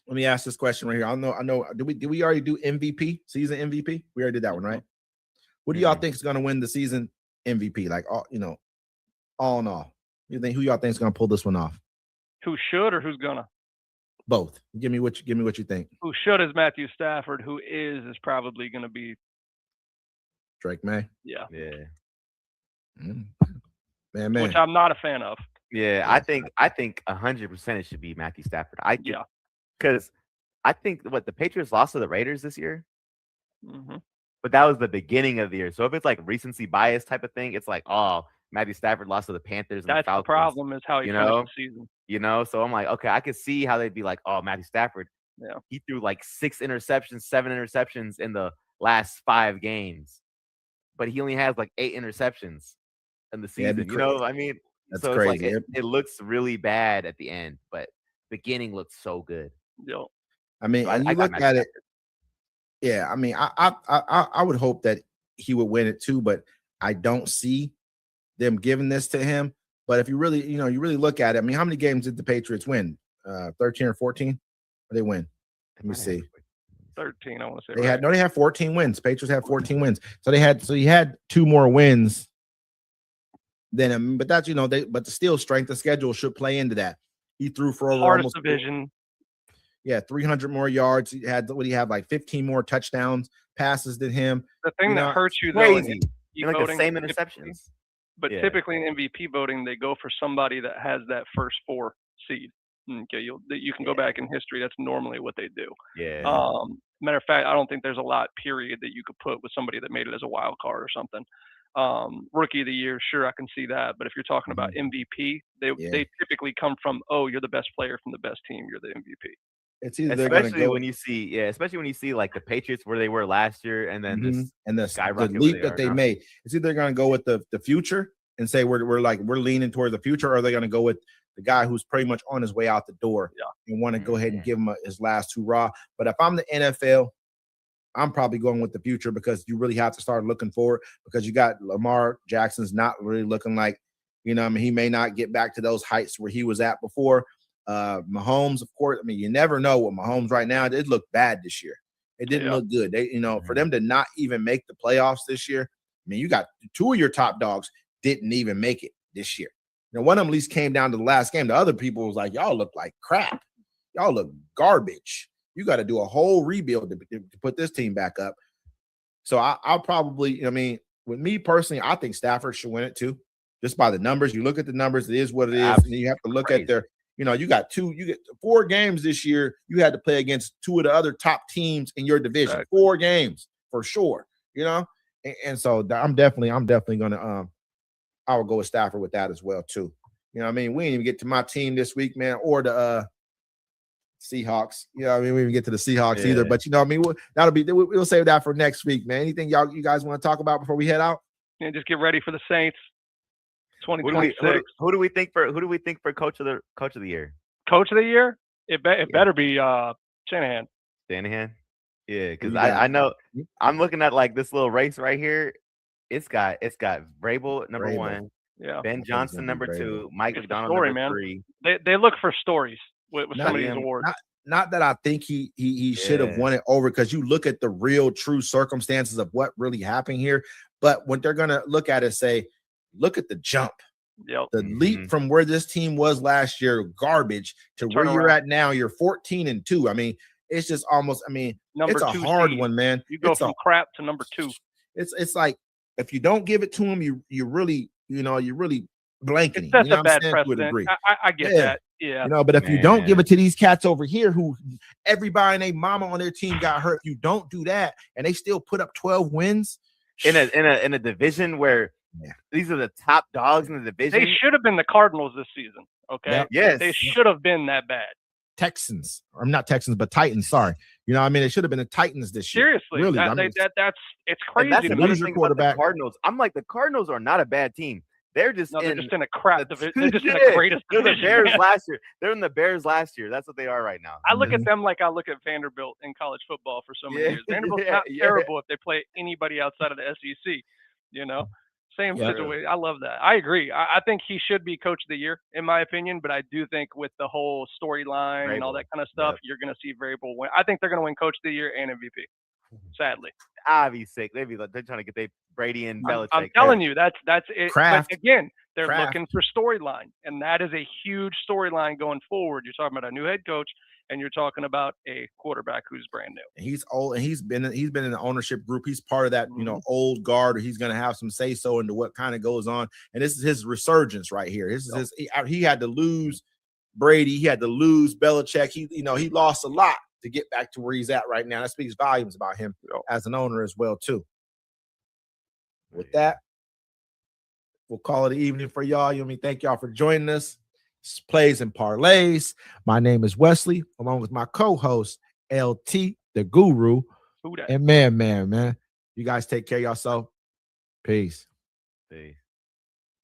[SPEAKER 1] Let me ask this question right here. I know. Did we already do MVP? Season MVP? We already did that one, right? What do y'all think is going to win the season MVP? Like all in all, you think who y'all think is going to pull this one off?
[SPEAKER 3] Who should or who's gonna?
[SPEAKER 1] Both. Give me what you think.
[SPEAKER 3] Who should is Matthew Stafford. Who is probably going to be
[SPEAKER 1] Drake May.
[SPEAKER 3] Yeah.
[SPEAKER 1] Man.
[SPEAKER 3] Which I'm not a fan of.
[SPEAKER 2] Yeah, I think 100% it should be Matthew Stafford. Because I think the Patriots lost to the Raiders this year.
[SPEAKER 3] Mm-hmm.
[SPEAKER 2] But that was the beginning of the year. So if it's like recency bias type of thing, it's like, oh, Matthew Stafford lost to the Panthers. And
[SPEAKER 3] That's
[SPEAKER 2] the Falcons,
[SPEAKER 3] problem is how he finished the season.
[SPEAKER 2] So I'm like, okay, I could see how they'd be like, oh, Matthew Stafford.
[SPEAKER 3] Yeah.
[SPEAKER 2] He threw like 7 interceptions in the last 5 games, but he only has like 8 interceptions in the season. I mean,
[SPEAKER 1] that's
[SPEAKER 2] so
[SPEAKER 1] crazy.
[SPEAKER 2] It's like it looks really bad at the end, but beginning looks so good.
[SPEAKER 3] Yep.
[SPEAKER 1] I mean, and you look at it. Yeah, I mean, I would hope that he would win it too, but I don't see them giving this to him. But if you really, you really look at it, I mean, how many games did the Patriots win? 13 or 14? Or they win? Let me see.
[SPEAKER 3] 13, I want to say.
[SPEAKER 1] They had 14 wins. Patriots had 14 wins. So he had 2 more wins than him. But that's, but the still strength of schedule should play into that. He threw for over
[SPEAKER 3] hardest division.
[SPEAKER 1] Yeah, 300 more yards. He had like 15 more touchdowns, passes than him.
[SPEAKER 3] The thing that hurts you,
[SPEAKER 2] crazy.
[SPEAKER 3] Though,
[SPEAKER 2] like the same interceptions.
[SPEAKER 3] But typically in MVP voting, they go for somebody that has that first 4 seed. Okay, you can go back in history. That's normally what they do.
[SPEAKER 2] Yeah.
[SPEAKER 3] Matter of fact, I don't think there's a lot, period, that you could put with somebody that made it as a wild card or something. Rookie of the year, sure, I can see that. But if you're talking about MVP, they typically come from, you're the best player from the best team. You're the MVP.
[SPEAKER 1] It's either
[SPEAKER 2] especially when you see like the Patriots where they were last year, and then
[SPEAKER 1] the leap that they made. It's either going to go with the future and say we're leaning toward the future, or are they going to go with the guy who's pretty much on his way out the door and want to go ahead and give him his last hurrah. But if I'm the NFL, I'm probably going with the future, because you really have to start looking forward, because you got Lamar Jackson's not really looking like, I mean, he may not get back to those heights where he was at before. Mahomes, of course, I mean, you never know what Mahomes right now. It looked bad this year. It didn't look good. They, for them to not even make the playoffs this year, I mean, you got 2 of your top dogs didn't even make it this year. One of them at least came down to the last game. The other people was like, y'all look like crap. Y'all look garbage. You got to do a whole rebuild to put this team back up. So I'll probably, I mean, with me personally, I think Stafford should win it too, just by the numbers. You look at the numbers, it is what it is. Absolutely. And you have to look at their, you get 4 games this year. You had to play against 2 of the other top teams in your division. Exactly. 4 games for sure, and so I'm definitely going to, I will go with Stafford with that as well too. We didn't even get to my team this week, man, or the Seahawks. We didn't even get to the Seahawks either. But we'll save that for next week, man. Anything you guys want to talk about before we head out?
[SPEAKER 3] Yeah, just get ready for the Saints. 2026.
[SPEAKER 2] Who do we think for coach of the year?
[SPEAKER 3] Coach of the year? It better be Shanahan.
[SPEAKER 2] Shanahan? Yeah, because I know I'm looking at like this little race right here. It's got Vrabel number 1, Ben Johnson number 2, Mike McDonald number 3.
[SPEAKER 3] They look for stories with some of these awards.
[SPEAKER 1] Not that I think he should have won it over, because you look at the real true circumstances of what really happened here. But what they're gonna look at is say, look at the jump.
[SPEAKER 3] Yep.
[SPEAKER 1] The leap from where this team was last year, garbage, to where you're at now. You're 14-2. I mean, it's just almost. I mean, it's a hard one, man.
[SPEAKER 3] You go from crap to number 2.
[SPEAKER 1] It's like, if you don't give it to him, you really blanking.
[SPEAKER 3] That's a bad precedent. I get that. Yeah.
[SPEAKER 1] But if you don't give it to these cats over here, who everybody and their mama on their team got hurt, if you don't do that, and they still put up 12 wins
[SPEAKER 2] in a division where these are the top dogs in the division.
[SPEAKER 3] They should have been the Cardinals this season. Okay.
[SPEAKER 2] Yep. Yes.
[SPEAKER 3] They should have been that bad.
[SPEAKER 1] Texans, or not Texans, but Titans. Sorry, they should have been the Titans this year.
[SPEAKER 3] Seriously,
[SPEAKER 1] really,
[SPEAKER 3] it's crazy.
[SPEAKER 2] That's the other thing about the Cardinals. I'm like, the Cardinals are not a bad team. They're just
[SPEAKER 3] they're just in a crap division. They're just in the greatest division.
[SPEAKER 2] They're the Bears last year. They're in the Bears last year. That's what they are right now.
[SPEAKER 3] I look at them like I look at Vanderbilt in college football for so many years. Vanderbilt's not terrible if they play anybody outside of the SEC. Same situation. I love that. I agree. I think he should be coach of the year, in my opinion. But I do think with the whole storyline and all that kind of stuff, you're going to see Vrabel win. I think they're going to win coach of the year and MVP. Sadly,
[SPEAKER 2] I'd be sick. They're trying to get Brady and Belichick.
[SPEAKER 3] I'm telling you, that's it.
[SPEAKER 1] Kraft.
[SPEAKER 3] But again, they're
[SPEAKER 1] Kraft.
[SPEAKER 3] looking for storyline, and that is a huge storyline going forward. You're talking about a new head coach, and you're talking about a quarterback who's brand new.
[SPEAKER 1] He's old, and he's been in the ownership group. He's part of that, old guard, or he's going to have some say so into what kind of goes on. And this is his resurgence right here. This is he had to lose Brady, he had to lose Belichick. He lost a lot to get back to where he's at right now. That speaks volumes about him as an owner as well too. With that, we'll call it an evening for y'all. Thank y'all for joining us. It's Plays and Parlays. My name is Wesley, along with my co-host LT, the Guru, and man. You guys take care of yourself. Peace.
[SPEAKER 2] Peace.